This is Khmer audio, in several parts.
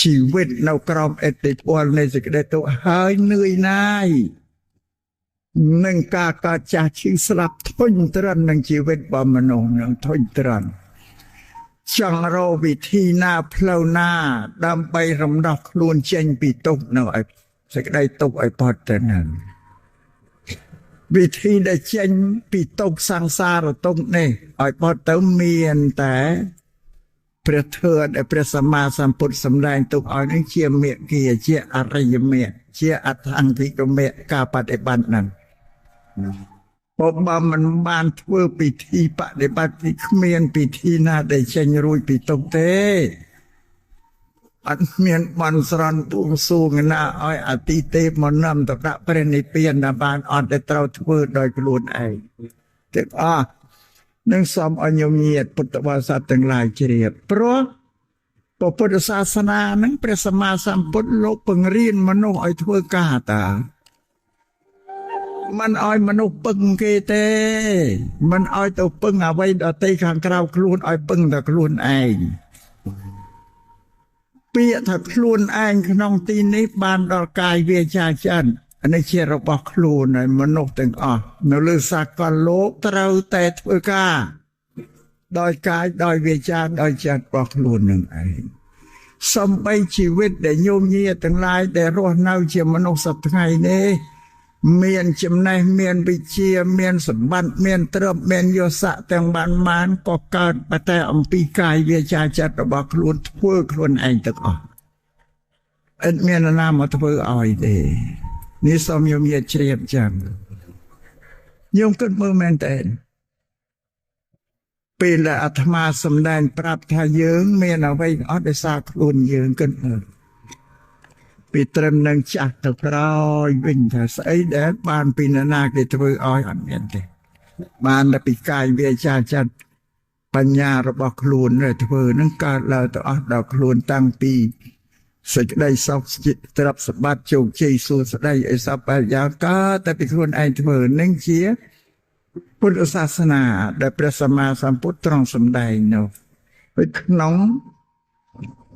ชีวิตនៅក្រោមឥទ្ធិពលនៃសេចក្តីទុក្ខហើយនឿយណាយនឹងការកើតចាស់ឈឺស្លាប់ធុញទ្រាន់នឹងជីវិតរបស់មនុស្សនឹងធុញទ្រាន់ចង់រកវិធីណាផ្លូវណាដើម្បីរំដោះខ្លួនចេញពីទុក្ខនៅឲ្យសេចក្តីទុក្ខឲ្យផុតទៅនឹងវិធីដែលចេញពីទុក្ខសង្សារទុក្ខនេះឲ្យផុតទៅមានតែព្រះធម៌ដែលព្រះសម្មាសម្ពុទ្ធសម្ដែងទុកឲ្យនឹងជាមេគីជាអរិយមេជាអដ្ឋង្គិកមេការបដិបត្តិនឹងបើមិនបានធ្វើពិធីបដិបត្តិទីគ្មានពិធីណាដែលចេញរួចពីទុកទេអត់មានបន់ស្រន់បួងសួងណាឲ្យអតិទេពមកនាំទៅដាក់ព្រះនិព្វានដែលបានអត់ដែលត្រូវធ្វើដោយខ្លួនឯងទាំងអស់នឹងសូមឲ្យញោមញាតិពុទ្ធបរិស័ទទាំងឡាយជ្រាបព្រោះពុទ្ធសាសនានឹងព្រះសម្មាសម្ពុទ្ធលោកបង្រៀនមនុស្សឲ្យធ្វើការតាមិនឲ្យមនុស្សពឹងគេទេមិនឲ្យទៅពឹងអ្វីដទៃខាងក្រៅខ្លួនឲ្យពឹងតែខ្លួនឯងពាក្យថាខ្លួនឯងក្នុងទីនេះបានដល់កាយវាចាចិននេះជារបស់ខ្លួនហើយមនុស្សទាំងអស់នៅលើសកលលោកត្រូវតែធ្វើការដោយកាយដោយវាចាដោយចិត្តរបស់ខ្លួននឹងឯងសំបីជីវិតដែលញោមញាទាំងឡាយដែលរស់នៅជាមនុស្សសប្តាហ៍ថ្ងៃនេះមានចំណេះមានវិជ្ជាមានសម្បត្តិមានទ្រព្យមានយស័ក្តិទាំងបានក៏កើតតែអំពីកាយវាចាចិត្តរបស់ខ្លួនធ្វើខ្លួនឯងទាំងអស់ឥតមានណាមកធ្វើឲ្យទេនេះសូមញោមញាជ្រាបចាំញោមគិតមើលមែនតើពេលអាត្មាសម្ដែងប្រាប់ថាយើងមានអ្វីអត់ដោយសារខ្លួនយើងគិតមើលពីត្រឹមនឹងចាស់ទៅក្រោយវិញថាស្អីដែលបានពីណាគេធ្វើឲ្យអត់មានទេបានតែពីកាយវាចាចិត្តបញ្ញារបស់ខ្លួនដែលធ្វើនឹងកើតឡើងទៅអស់ដល់ខ្លួនតាំងពីសេចក្តីសុខទ្រព្យសម្បត្តិជោគជ័យសួស្តីអីសពយ៉ាងកើតតែពីខ្លួនឯងធ្វើនឹងជាពុទ្ធសាសនាដែលព្រះសម្មាសម្ពុទ្ធទ្រង់សម្ដែងនោះក្នុង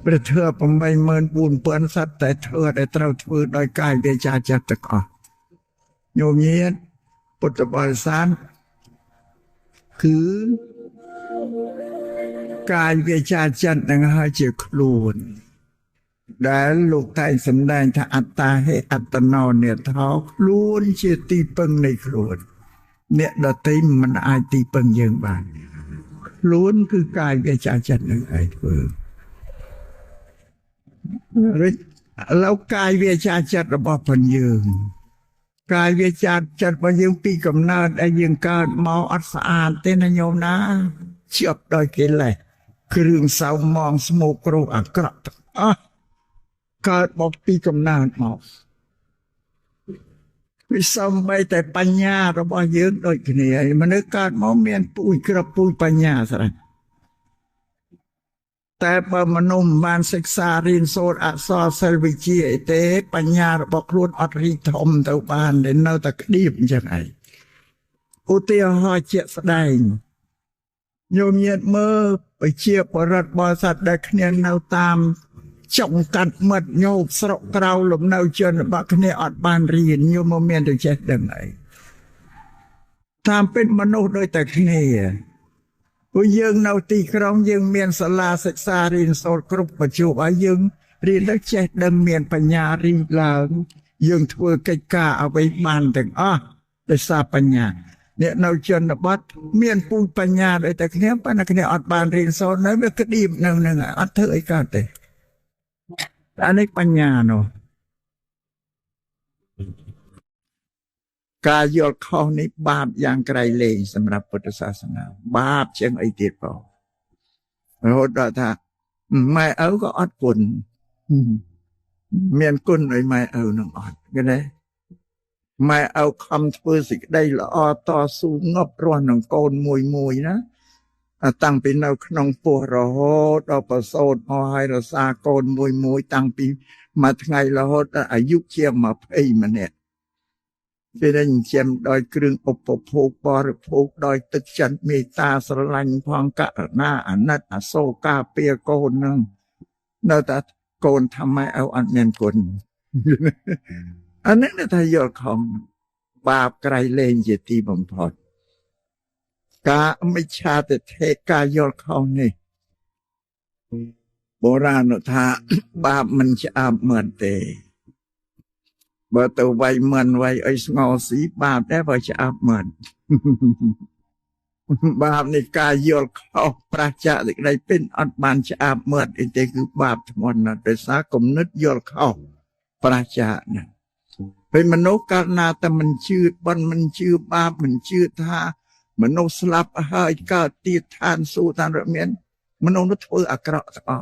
ព្រះធម៌ 84000 សត្វតែធ្វើដែលត្រូវធ្វើដោយកាយវាចាចិត្តទាំងអស់ញោមញាតិពុទ្ធបរិស័ទគឺកាយវាចាចិត្តនឹងហើយជាខ្លួនដែលលោកតែងសម្ដែងថាអត្តាហេអត្តណោនេថោខ្លួនជាទីពឹងនៃខ្លួនអ្នកដទៃមិនអាចទីពឹងយើងបានខ្លួនគឺកាយវាចាចិត្តនឹងឯងធ្វើរិចលោកកាយវាចាចិត្តរបស់ផងយើងកាយវាចាចិត្តរបស់យើងពីកំណើតដែលយើងកើតមកអត់ស្អាតទេណាញោមណាជាប់ដោយកិលេសគ្រឿងសៅមងស្មោកគ្រោះអាក្រក់ទាំងអស់កើតមកពីកំណើតមកវិសំបីតែបញ្ញារបស់យើងដូចគ្នាមនុស្សកើតមកមានពូជក្របពូជបញ្ញាស្រេចតែបើមនុស្សបានសិក្សារៀនសូត្រអក្សរសិល្បវិជ្ជាអីទេបញ្ញារបស់ខ្លួនអត់រីកធំទៅបានដែលនៅតែក្តៀបអញ្ចឹងឯងឧទាហរណ៍ជាក់ស្ដែងញោមញាតិមើលប្រជាពលរដ្ឋបរិស័ទដែលគ្នានៅតាមចុងកាត់មិត្តញោមស្រុកក្រៅលំនៅជនបទគ្នាអត់បានរៀនញោមមកមានទៅចេះដឹងអីតាមពិតមនុស្សដូចតែគ្នាព្រោះយើងនៅទីក្រុងយើងមានសាលាសិក្សារៀនសូត្រគ្រប់បច្ចុប្បន្នហើយយើងរៀនដល់ចេះដឹងមានបញ្ញារីកឡើងយើងធ្វើកិច្ចការអ្វីបានទាំងអស់ដោយសារបញ្ញាអ្នកនៅជនបទមានពូជបញ្ញាដូចតែគ្នាប៉ុន្តែគ្នាអត់បានរៀនសូត្រនៅវាក្តៀបនឹងអត់ធ្វើអីកើតទេអានេះបញ្ញានោះការយល់ខុសនេះបាបយ៉ាងក្រៃលែងសម្រាប់ពុទ្ធសាសនាបាបជាងអីទៀតផងរហូតដល់ថាម៉ែឪក៏អត់គុណមានគុណឲ្យម៉ែឪនឹងអត់ឃើញទេម៉ែឪខំធ្វើសេចក្តីល្អតស៊ូងប់រស់នឹងកូនមួយណាតាំងពីនៅក្នុងពោះរហូតដល់ប្រសូតមកឲ្យរសាកូនមួយតាំងពីមួយថ្ងៃរហូតដល់អាយុជាង20ម្នាក់ពេលដែលចិញ្ចឹមដោយគ្រឿងឧបភោគបរិភោគដោយទឹកចិត្តមេត្តាស្រឡាញ់ផងករុណាអាណិតអសូរការពារកូននឹងនៅតែ โกนทำไมเอาอันเมียนกลอันนั้นถ้ายอดของบาปไกลเลงจะตีบ่มพอดกาไม่ชาแต่เทกายอดของนี่โบราณท่าบาปมันจะอาบเหมือนเตบ่ตัวไวเหมือนไวไอ้สงอสีบาปได้บ่จะอาบเหมือนบาปในกายยอดเขาประจักษ์ได้เป็นอันบานจะอาบเหมือนไอ้เตคือบาปทั้งหมดนะแต่สากมนึกยอดเขาประจักษ์นะเป็นมโนกานาแต่มันชื่อบันมันชื่อบาปมันชื่อท่ามโนสลับหายก็ตีทานสู้ทานระเมียนมโนนุทเวอักระ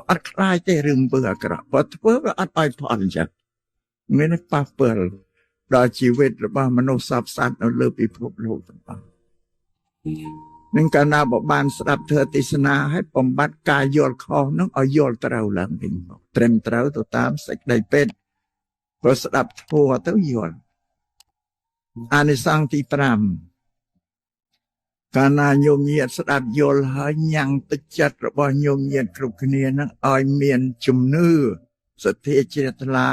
อัดคลายใจรึมเบื่ออักระพอเพื่ออัดไปพอนจักไม่ได้ปาเปิลดาชีวิตหรือว่ามโนสับสันเอาเลือไปพบโลกต่างๆนั่นการนาบอกบานสลับเธอติสนาให้ปมบัติกายโยนคอน้องเอาโยนเตาหลังเป็นเตรมเตาตัวตามสักได้เป็นพอสลับทัวเต้าโยนอานิสังที่ปรามการนาโยมเยียดสดับโยลหายังตึกจัดระบโยมเยียดกรุบเนียนั้นอ้อยเมียนจุมนื้อสเทเจตลา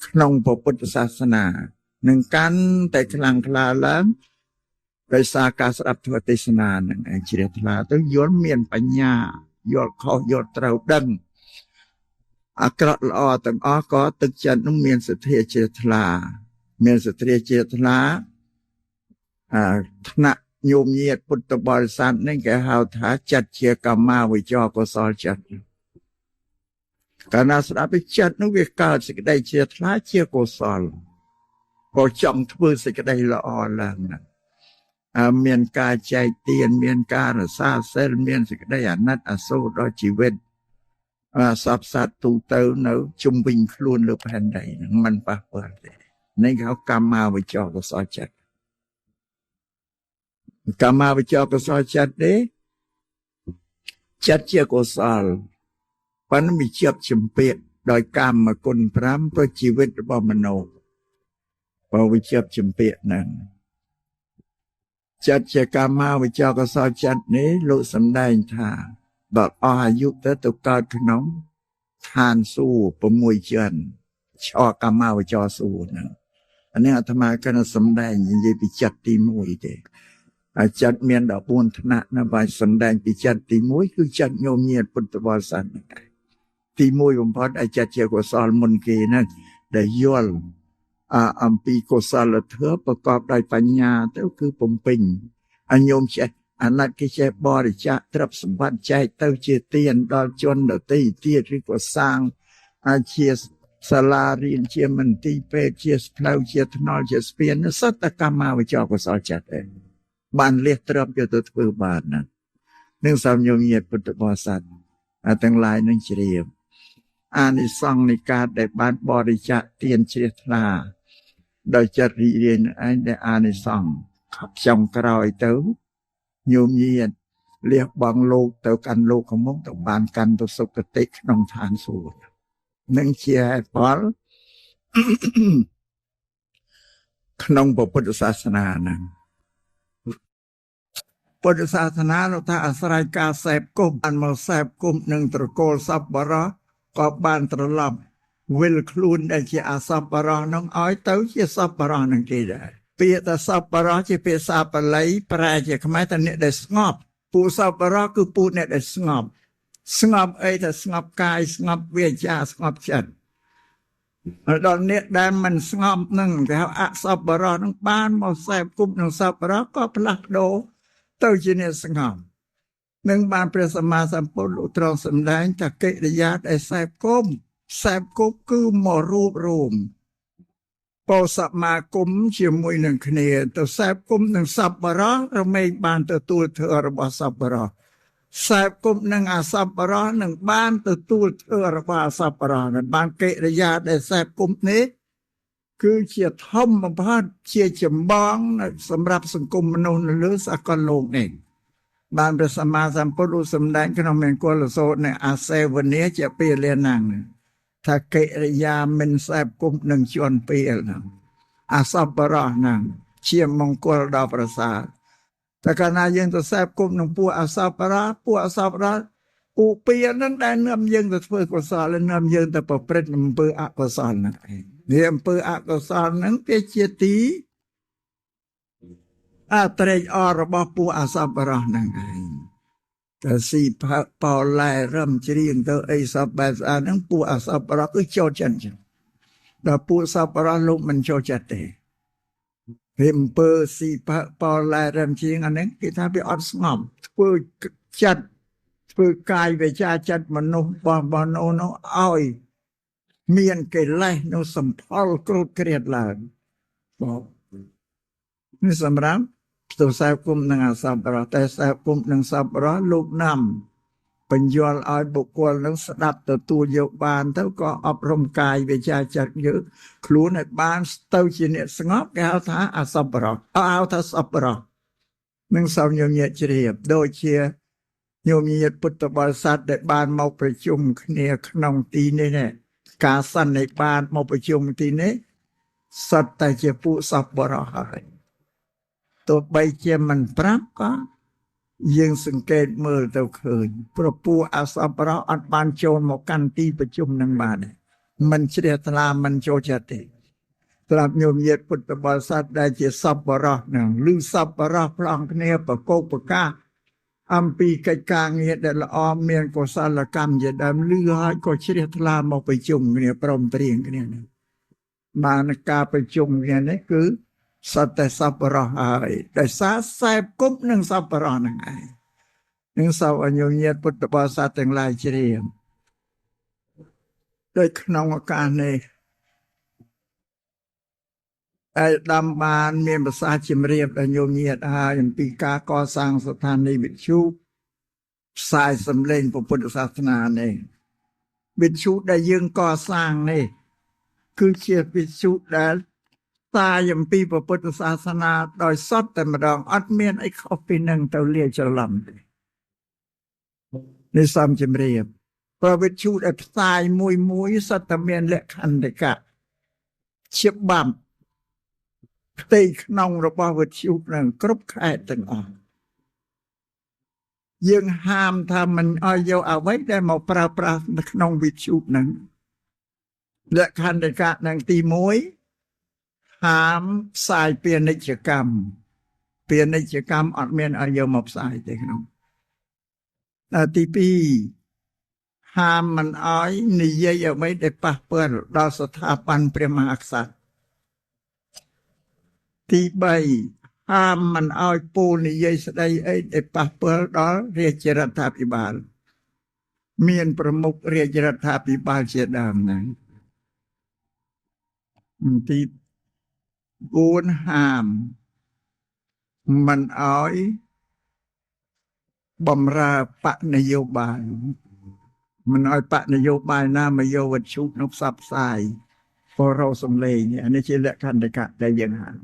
ขนมพระพุทธศาสนาหนึ่งกันแต่คลังคลาแล้วไปสากาสดับทวเทศนาหนึ่งเจตลาต้องย้อนเมียนปัญญายอดข้อยอดเตาดังอักระละอตั้งอ้อก็ตึกจัดนุ่มเมียนสเทเจตลาเมียนสเทเจตลาธนะโยมเยียดพุทธบริษัทนั่นแกหาวถาจัดเชียกรรมาวิจอกสอจัดการนาสดับไปจัดนุเวกาสิกได้เชียทลาเชียโกสอลพอจอมทบือสิกได้ละออนแล้วนะเมียนกาใจเตียนเมียนกาซาเซลเมียนสิกได้อนัตอโศดอชีวิตสับสัตตูเตอเนอจุมบิงคลุนหรือแผ่นใดมันปะเปิดเลยในเขากรรมาวิจอกสอจัดกรรมาวิจอกสอจัดเด้จัดเชียโกสอลปันมีเชียบชิมเปียโดยกรรมมากุลพรำเพื่อชีวิตบมโนพอวิเชียบชิมเปียนั้นจัดเชียกรรมาวิจอกสอจัดนี้ลุสำได้ท่าบอกอายุเตตุกาขนมทานสู้ประมวยเชิญชอกรรมาวิจอสู้นะอันนี้อาตมาก็น่าสำได้ยินดีไปจัดตีมวยเด็กจัดเมียนดอกบุญธนะนะใบสำแดงปิจัดตีมวยคือจัดโยมเมียนพุทธบริษัทตีมวยผมพอได้จัดเชียกสอลมนเกนั่นได้ย่อลอัมปีโกสาลเถอประกอบด้วยปัญญาเท่าคือผมปิงอันโยมเชอันนั้นกิเชบริจาตรับสมบัติใจเต้าเจเตียนดอลจนดอตีเตียริกว่าสร้างอาเชียสลาเรียนเชียมันตีเปเชียสเพลาเชียทนอลเชียสเปียนสัตกรรมาวิจารก็สอนจัดเองบ้านเลี้ยตรับอยู่ตัวเพื่อบ้านนั้นหนึ่งสามโยมเยียดพุทธบริษัททั้งหลายนั่งเฉลียมอานิสงส์ในการได้บ้านบริจาคเตียนเชียลาโดยจะเรียนในอานิสงส์ขับจงกรอยเต้าโยมเยียดเรียกบางโลกเต้ากันโลกของมุกตบานกันตัวสุกติขนมทานสูตรหนึ่งเชียร์พอลขนมพระพุทธศาสนานั้นพุทธศาสนาเราถ้าอาศัยการแสบกุมอันมาแสบกุมหนึ่งตระโกลสับบระก็บานตระลับวิลคลูนได้เชียอาสับบระน้องอ้อยเต้าเชียสับบระนั่งที่ได้เปียแต่สับบระเชียเปียสับไหลแปรเชียขมายแต่เนี่ยได้สงบปูสับบระคือปูเนี่ยได้สงบสงบแต่สงบกายสงบเวชาสงบจิตตอนนี้ได้มันสงบหนึ่งแต่อาสับบระน้องบ้านมาแสบกุมหนึ่งสับบระก็พลักโดเต้าจีเนสงบหนึ่งบานพระสัมมาสัมพุทธอุตรองสำแดงจากกิริยาได้แสบกุมคือหมอรูปรูมปอสัมมากุมเชื่อมวยหนึ่งคเนตัวแสบกุมหนึ่งสับบระเราไม่บานตัวเธอระบาสับบระแสบกุมหนึ่งอาสับบระหนึ่งบ้านตัวเธอระบาสับบระนั้นบานกิริยาได้แสบกุมนี้คือเชียทอมมาพัดเชียจมบองสำหรับสังคมมนุษย์หรือสากลโลกเองบานพระสัมมาสัมพุทธสำแดงขนมเมนกัวลโซในอาเซวันนี้จะเปลี่ยนเรียนนังถ้ากิริยาเป็นแสบกุมหนึ่งชวนเปลี่ยนนังอาสับบระนังเชียมงกุลดาวประสาทแต่ขณะยังตัวแสบกุมหนึ่งปูอาสับบระ ឧបិนั้นដែលនាំយើងទៅធ្វើកុសលและនាំយើងទៅប្រព្រឹត្តអំពើអកុសលហ្នឹងឯងវាអំពើអកុសលហ្នឹងវាជាទីអត្រេកអររបស់ពួកអសប្បុរសហ្នឹងឯងតែស៊ីប៉ោឡែរំច្រៀងទៅអីសពបែបស្អាតហ្នឹងពួកអសប្បុរសគឺចូលចិត្តចឹងដល់ពួកសប្បុរសលោកមិនចូលចិត្តទេវាអំពើស៊ីប៉ោឡែរំច្រៀងអាហ្នឹងគេថាវាអត់ស្ងប់ធ្វើចិត្តធ្វើកាយវាចាចិត្តមនុស្សរបស់នោះឲ្យមានកិលេសនៅសម្ផលគ្រោតគ្រាតឡើងបងនេះសម្រាប់ទៅសាគុំនឹងអសប្បុរសតែសាគុំនឹងសប្បុរសលោកណាំបញ្យល់ឲ្យបុគ្គលនឹងស្ដាប់ទទួលយកបានទៅក៏អប់រំកាយវាចាចិត្តយើងខ្លួនឲ្យបានទៅជាអ្នកស្ងប់គេហៅថាអសប្បុរសហៅថាសប្បុរសនឹងសំញញាតជ្រាបដូចជាញោមញាតពុទ្ធបរិស័ទដែលបានមកប្រជុំគ្នាក្នុងទីនេះណាការសន្និបាតមកប្រជុំទីនេះសត្វតែជាពួកសប្បុរសហើយទោះបីជាមិនប្រាប់ក៏យើងសង្កេតមើលទៅឃើញព្រោះពួកអសប្បុរសអត់បានចូលមកកាន់ទីប្រជុំនឹងបានមិនជ្រះថ្លាមិនចូលចិត្តទេត្រាប់ញោមញាតពុទ្ធបរិស័ទដែលជាសប្បុរសនឹងឬសប្បុរសផ្លងគ្នាប្រកោកប្រកាសអំពីកិច្ចការងារដែលល្អមានកុសលកម្មជាដើមលឺហើយក៏ជ្រះថ្លាមកប្រជុំគ្នាព្រមព្រៀងគ្នានេះបានការប្រជុំគ្នានេះគឺសត្វតែសប្បុរសហើយដោយសារខ្សែគប់នឹងសប្បុរសនឹងឯងនឹងសោអញ្ញញាតពុទ្ធបរិស័ទទាំងឡាយជ្រាបដោយក្នុងឱកាសនេះឯដំបានមានភាសាជំរាបដល់ញោមញាតហើយអំពីការកសាងស្ថានីយវិទ្យុផ្សាយសម្លេងពុទ្ធសាសនានេះវិទ្យុដែលយើងកសាងនេះគឺជាវិទ្យុដែលតាយអំពីពុទ្ធសាសនាដោយសតតែម្ដងអត់មានអីខុសពីនឹងទៅលាច្រឡំទេនេះសំជំរាបប្រវិទ្យុដែលផ្សាយមួយសតតែមានលក្ខន្តិកៈច្បាប់ផ្ទៃក្នុងរបស់វិទ្យុនឹងគ្រប់ខេត្តទាំងអស់យើងហាមថាមិនឲ្យយកអ្វីដែលមកប្រើប្រាស់នៅក្នុងវិទ្យុនឹងលក្ខន្តិកៈនឹងទី1ហាមផ្សាយពាណិជ្ជកម្មអត់មានឲ្យយកមកផ្សាយទេក្នុងទី2ហាមមិនឲ្យនិយាយអ្វីដែលប៉ះពាល់ដល់ស្ថាប័នព្រះមហាក្សត្រទី3ហាមមិនឲ្យពូលនិយាយស្ដីអីដែលប៉ះពាល់ដល់រាជរដ្ឋាភិបាលមានប្រមុខរាជរដ្ឋាភិបាលជាដើមហ្នឹងទី4ហាមមិនឲ្យបំរើបកនយោបាយមិនឲ្យបកនយោបាយណាមកយកវិទ្យុនោះផ្សព្វផ្សាយបរោសំឡេងអានេះជាលក្ខន្តិកៈដែលយើងហាម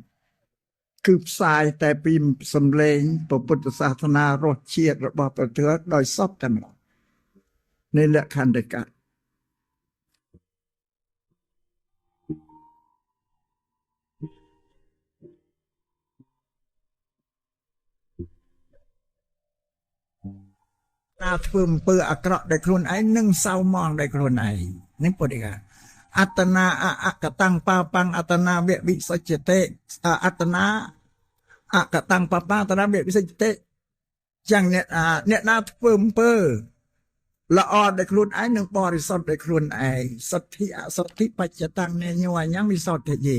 គឺផ្សាយតែពីសំឡេងពុទ្ធសាសនារសជាតិរបស់ប្រទេសដោយសពតែម្ដងនេះលក្ខន្តិកៈតាធ្វើអំពើអាក្រក់ដោយខ្លួនឯងនឹងសៅមងដោយខ្លួនឯងនេះពុទ្ធិកាអត្តនាអកតੰបាបង្អត្តនាវិសុចតិអត្តនាអកតੰបបាអត្តនាវិសុចតិចឹងអ្នកណាធ្វើអំពើល្អដោយខ្លួនឯងនឹងបរិសុទ្ធដោយខ្លួនឯងសទ្ធិអសទ្ធិបច្ចតੰនេញោអញ្ញវិសុទ្ធិយេ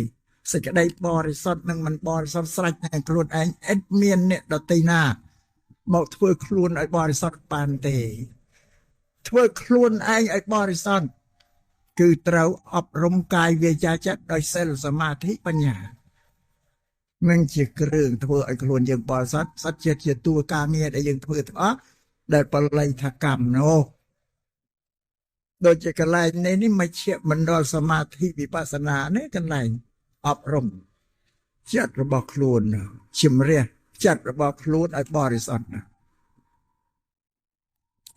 សេចក្តីបរិសុទ្ធនឹងមិនបរិសុទ្ធស្រេចតែខ្លួនឯងអត់មានអ្នកដទៃណាមកធ្វើខ្លួនឲ្យបរិសុទ្ធបានទេធ្វើខ្លួនឯងឲ្យបរិសុទ្ធគឺត្រូវអប់រំកាយវាចាចិត្តដោយសិលសមាធិបញ្ញានឹងជាគ្រឿងធ្វើឲ្យខ្លួនយើងបរិសុទ្ធសត្វជាតួការងារដែលយើងធ្វើទាំងអស់ដែលបល័យថាកម្មនោះដូចជាកន្លែងនេះមជ្ឈមណ្ឌលសមាធិវិបស្សនានេះកន្លែងអប់រំចិត្តរបស់ខ្លួនជំរះចិត្តរបស់ខ្លួនឲ្យបរិសុទ្ធ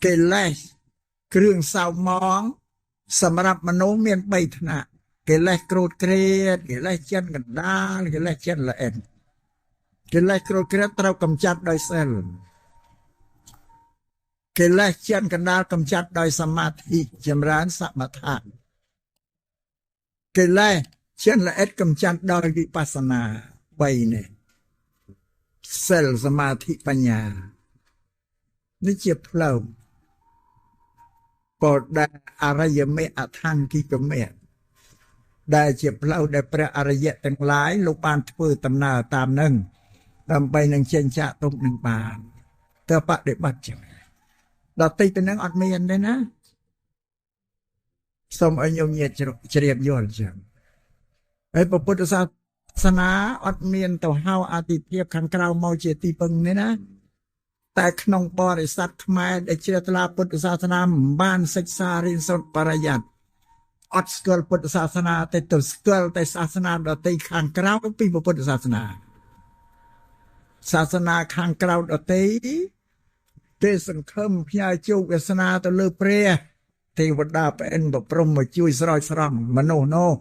កិលេសគ្រឿងសៅមងសម្រាប់មនុស្សមាន3ថ្នាក់កិលេសក្រោធក្រេតកិលេសចិនកណ្ដាលកិលេសចិនល្អិតកិលេសក្រោធក្រេតត្រូវកម្ចាត់ដោយសិល កិលេសចិត្តកណ្ដាលកំចាត់ដោយសមាធិចម្រើនសមថៈកិលេសចិត្តល្អិតកំចាត់ដោយវិបស្សនា3នេះសិលសមាធិបញ្ញានេះជាផ្លូវពោដអរិយមេអថង្គិកមេដែលជាផ្លូវដែលព្រះអរិយទាំងឡាយលោកបានធ្វើដំណើរតាមនឹងដើម្បីនឹងចេញចាកទុកនឹងបានតើបដិបត្តិចឹងដល់តិចទៅនឹងអត់មានទេណាសូមឲ្យញោមញាតិជ្រាបយល់ចឹងហើយពុទ្ធសាសនាអត់មានទៅហៅអតិភិបខាងក្រៅមកជាទីពឹងនេះណាតែក្នុងបរិស័ទខ្មែរដែលជ្រះថ្លាពុទ្ធសាសនាមិនបានសិក្សារៀនសូត្របរិយ័តអត់ស្គាល់ពុទ្ធសាសនាតែទៅស្គាល់តែសាសនាដទៃខាងក្រៅពីពុទ្ធសាសនាសាសនាខាងក្រៅដទៃទេសង្ឃឹមផ្ញើជោគវាសនាទៅលើព្រះទេវតាប្រអិនប្រព្រំមកជួយស្រោចស្រង់មនុស្សនោះ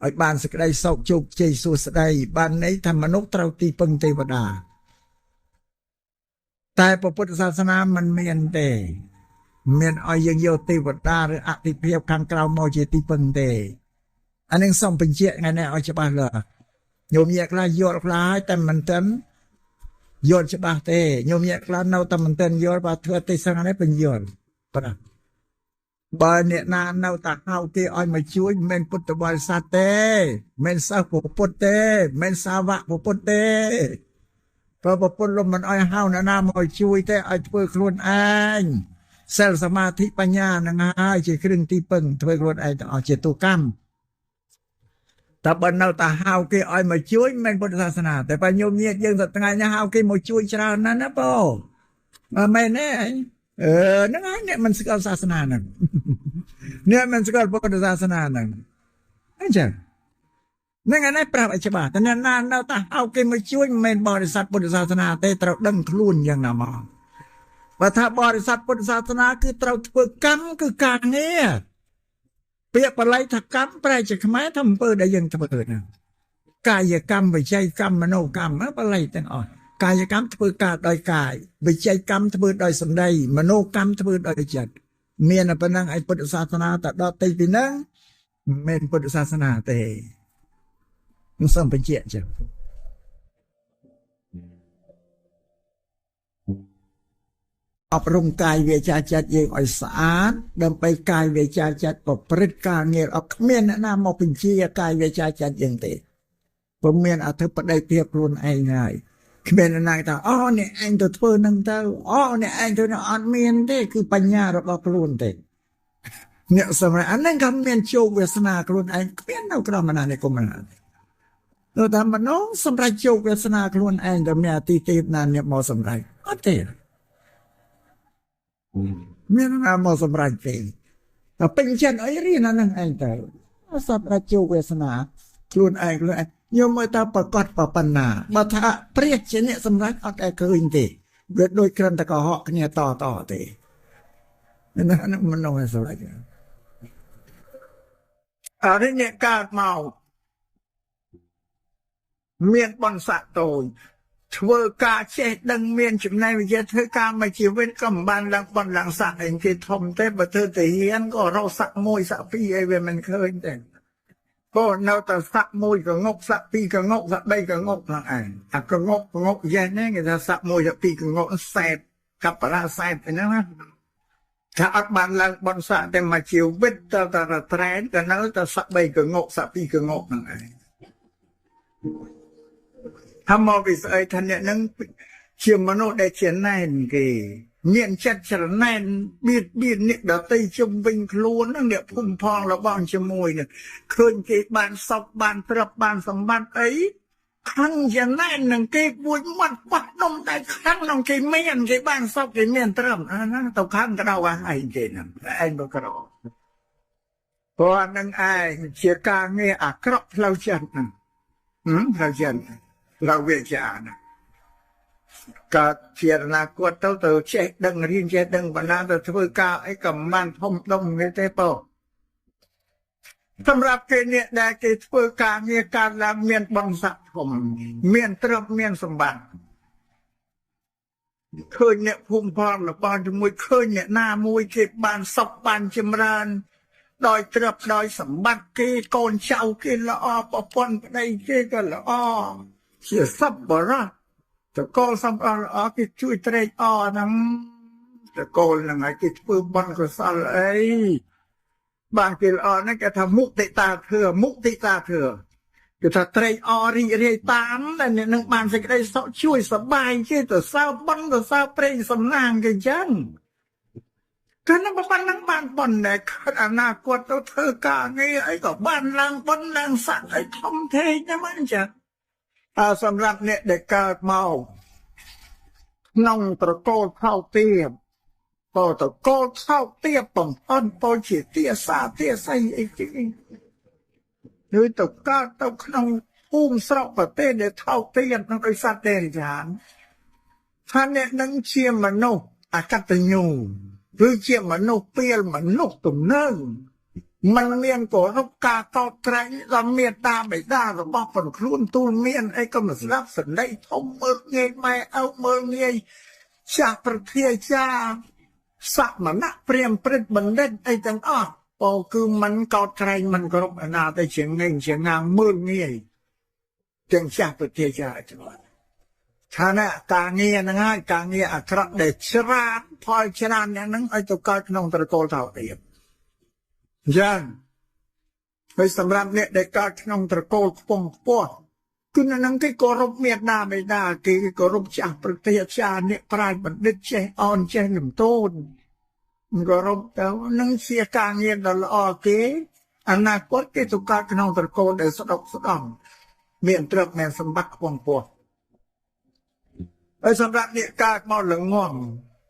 ឲ្យបានសេចក្តីសុខជោគជ័យសួស្តីបានន័យថាមនុស្សត្រូវទីពឹងទេវតាតែពុទ្ធសាសនាមិនមានទេមានឲ្យយើងយកទេវតាឬអតិភិបខាងក្រៅមកជាទីពឹងទេអានឹងសូមបញ្ជាក់ថ្ងៃនេះឲ្យច្បាស់លាស់ញោមញាក់ខ្លះយល់ខ្លះហើយតែមិនទាន់យល់ច្បាស់ទេញោមញាក់ខ្លះនៅតែមិនទាន់យល់បើធ្វើទេសនានេះបញ្យល់បាទបើអ្នកណានៅតែហៅគេឲ្យមកជួយមិនពុទ្ធបរិស័ទទេមិនសិស្សពុទ្ធទេមិនសាវកពុទ្ធទេព្រោះពុទ្ធលោកមិនឲ្យហៅអ្នកណាមកជួយទេឲ្យធ្វើខ្លួនឯងសិលសមាធិបញ្ញានឹងហើយជាគ្រឿងទីពឹងធ្វើខ្លួនឯងទៅអស់ជាទុកម្មតែបើនៅតែហៅគេឲ្យមកជួយមិនពុទ្ធសាសនាតែបើញោមញាតយើងទៅថ្ងៃនេះហៅគេមកជួយច្រើនណាស់ណាបងមែនទេហ្នឹងហើយអ្នកមិនស្គាល់សាសនាហ្នឹងអ្នកមិនស្គាល់ពុទ្ធសាសនាហ្នឹងអញ្ចឹងហ្នឹងឯងប្រាប់ឲ្យច្បាស់តែអ្នកណានៅតែហៅគេមកជួយមិនមែនបរិស័ទពុទ្ធសាសនាទេត្រូវដឹងខ្លួនយ៉ាងណាមកបើថាបរិស័ទពុទ្ធសាសនាគឺត្រូវធ្វើកម្មគឺការងារពាក្យបល័យថាកម្មប្រែជាខ្មែរថាអំពើដែលយើងធ្វើហ្នឹងកាយកម្មវិច័យកម្មមនោកម្មបល័យទាំងអស់កាយកម្មធ្វើការដោយកាយវិច័យកម្មធ្វើដោយសម្ដីមនោកម្មធ្វើដោយចិត្តមានប៉ុណ្ណឹងឯពុទ្ធសាសនាតែដល់ទីពីហ្នឹងមិនមែនពុទ្ធសាសនាទេខ្ញុំសូមបញ្ជាក់ចឹងអប់រំកាយវាចាចិត្តយើងឲ្យស្អាតដើម្បីកាយវាចាចិត្តប្រព្រឹត្តការងារអត់គ្មានអ្នកណាមកបញ្ជាកាយវាចាចិត្តយើងទេព្រោះមានអធិបតីភាពខ្លួនឯងហើយគ្មានអ្នកណាថាអូអ្នកឯងទៅធ្វើនឹងទៅអូអ្នកឯងទៅអត់មានទេគឺបញ្ញារបស់ខ្លួនទេអ្នកសម្រាប់អានឹងក៏មានជោគវាសនាខ្លួនឯងគ្មាននៅក្រមណានេះគុំណានោះតាមមនុស្សសម្រាប់ជោគវាសនាខ្លួនឯងតែមានអតិទេពណាអ្នកមកសម្រាប់អត់ទេមានណាមកសម្រាប់ទេតែពេញចិត្តអីរៀនអានឹងឯងទៅសម្រាប់ជោគវាសនាខ្លួនឯងខ្ញុំមើលថាប្រកាសប៉ុណ្ណាបើថាព្រះជាអ្នកសម្រាប់អត់ឯឃើញទេវាដូចគ្រាន់តែកុហកគ្នាតទេណាមនុស្សសម្រាប់អរិយអ្នកកើតមកមានបនស័កតូចធ្វើការចេះដឹងមានចំណេះវិជ្ជាធ្វើការមកជីវិតក៏មិនបានឡើងបនឡើងស័កអីគេធំទេបើធ្វើទៅហ៊ានក៏រកស័កមួយស័កពីរអីវាមិនឃើញទេក៏នៅតែស័កមួយក៏ងប់ស័កពីរក៏ងប់ស័កបីក៏ងប់ហ្នឹងឯងអាក៏ងប់យ៉ាងនេះគេថាស័កមួយស័កពីរក៏ងប់សែតកបរាសែតហ្នឹងណាថាអត់បានឡើងបនស័កតែមកជីវិតទៅតែត្រែនក៏នៅតែស័កបីក៏ងប់ស័កពីរក៏ងប់ហ្នឹងឯងថាមកពីស្អីថាអ្នកនឹងជាមនុស្សដែលជាណែនគេមានចិត្តច្រណែនបៀតបៀនអ្នកដទៃជុំវិញខ្លួននឹងអ្នកភូមិផងរបស់ជាមួយនឹងឃើញគេបានសុខបានទ្រព្យបានសម្បត្តិអីខឹងជាណែននឹងគេពួយមាត់បាត់នំតែខឹងនឹងគេមានគេបានសុខគេមានទ្រព្យអាហ្នឹងទៅខឹងទៅដល់ឯងគេហ្នឹងឯងបក្រព្រោះនឹងឯងជាការងារអាក្រក់ផ្លូវចិត្តហ្នឹងផ្លូវចិត្តเราវាចាណាកើតជាអនាគតទៅចេះដឹងរៀនចេះដឹងបណ្ណាទៅធ្វើការអីក៏មិនបានធំដុំគេទេបងសម្រាប់គេអ្នកដែលគេធ្វើការងារការឡើងមានបនស័កធំមានទ្រព្យមានសម្បត្តិ ឃើញអ្នកភូមិផលរបស់ជាមួយឃើញអ្នកណាមួយគេបានសុខបានចម្រើនដោយទ្រព្យដោយសម្បត្តិគេកូនចៅគេល្អប្រពន្ធប្តីគេក៏ល្អជាសប្បុរសតកូលសម្បត្តិល្អគេជួយត្រេកអរហ្នឹងតកូលហ្នឹងឲ្យគេធ្វើបុណ្យកុសលអីបានគេល្អហ្នឹងគេថាមុទិតាធឿគឺថាត្រេកអររីករាយតាមតែអ្នកនឹងបានសេចក្តីសុខជួយសប្បាយគេទៅសើបន់ទៅសើព្រេងសំណាងគេចឹងគឺនឹងប៉ុណ្ណឹងបានប៉ុណ្ណេះអនាគតទៅធ្វើការងារអីក៏បានឡើងប៉ុណ្ណឹងស័ក្តិអីធំធេងតែមិនចឹងសម្រាប់អ្នកដែលកើតមកក្នុងត្រកូលថោកទាបបើត្រកូលថោកទាបបំផុតពោលជាទាសាអីចឹងឬទៅកើតទៅក្នុងភូមិស្រុកប្រទេសដែលថោកទាបនឹងដោយសត្វទេចានថាអ្នកនឹងជាមនុស្សអកតញ្ញូឬជាមនុស្សពីលមនុស្សទំនើងมันមានគោរពការកោតក្រែងដល់មេត្តាបិតារបស់ប៉ុនខ្លួនទូលមានអីក៏មិនស្ដាប់សន្តិធំមើលងាយម៉ែឪមើលងាយចាស់ប្រធាចាសមណៈព្រាមព្រឹទ្ធបណ្ឌិតអីទាំងអស់ពោគឺមិនកោតក្រែងមិនគោរពអាណាទៅជាងងជាងាងមើលងាយទាំងចាស់ប្រធាចាច្បាស់ឋានៈការងារហ្នឹងហើយការងារអាក្រក់ដែលច្រើនផលច្រើនយ៉ាងហ្នឹងឲ្យទៅកើតក្នុងត្រកូលថោកទាបយ៉ាងហើយសម្រាប់អ្នកដែលកើតក្នុងត្រកូលខ្ពង់ខ្ពស់គឺនៅនឹងគេគោរពមេត្តាបិតាគេគោរពចាស់ប្រទេសចាអ្នកប្រាជ្ញបណ្ឌិតចេះអនចេះលំទោនគោរពទៅនឹងជាការងារដ៏ល្អគេអនាគតគេទៅកើតក្នុងត្រកូលដែលស្ដុកស្ដំមានទ្រព្យមានសម្បត្តិខ្ពង់ខ្ពស់ហើយសម្រាប់អ្នកកើតមកល្ងង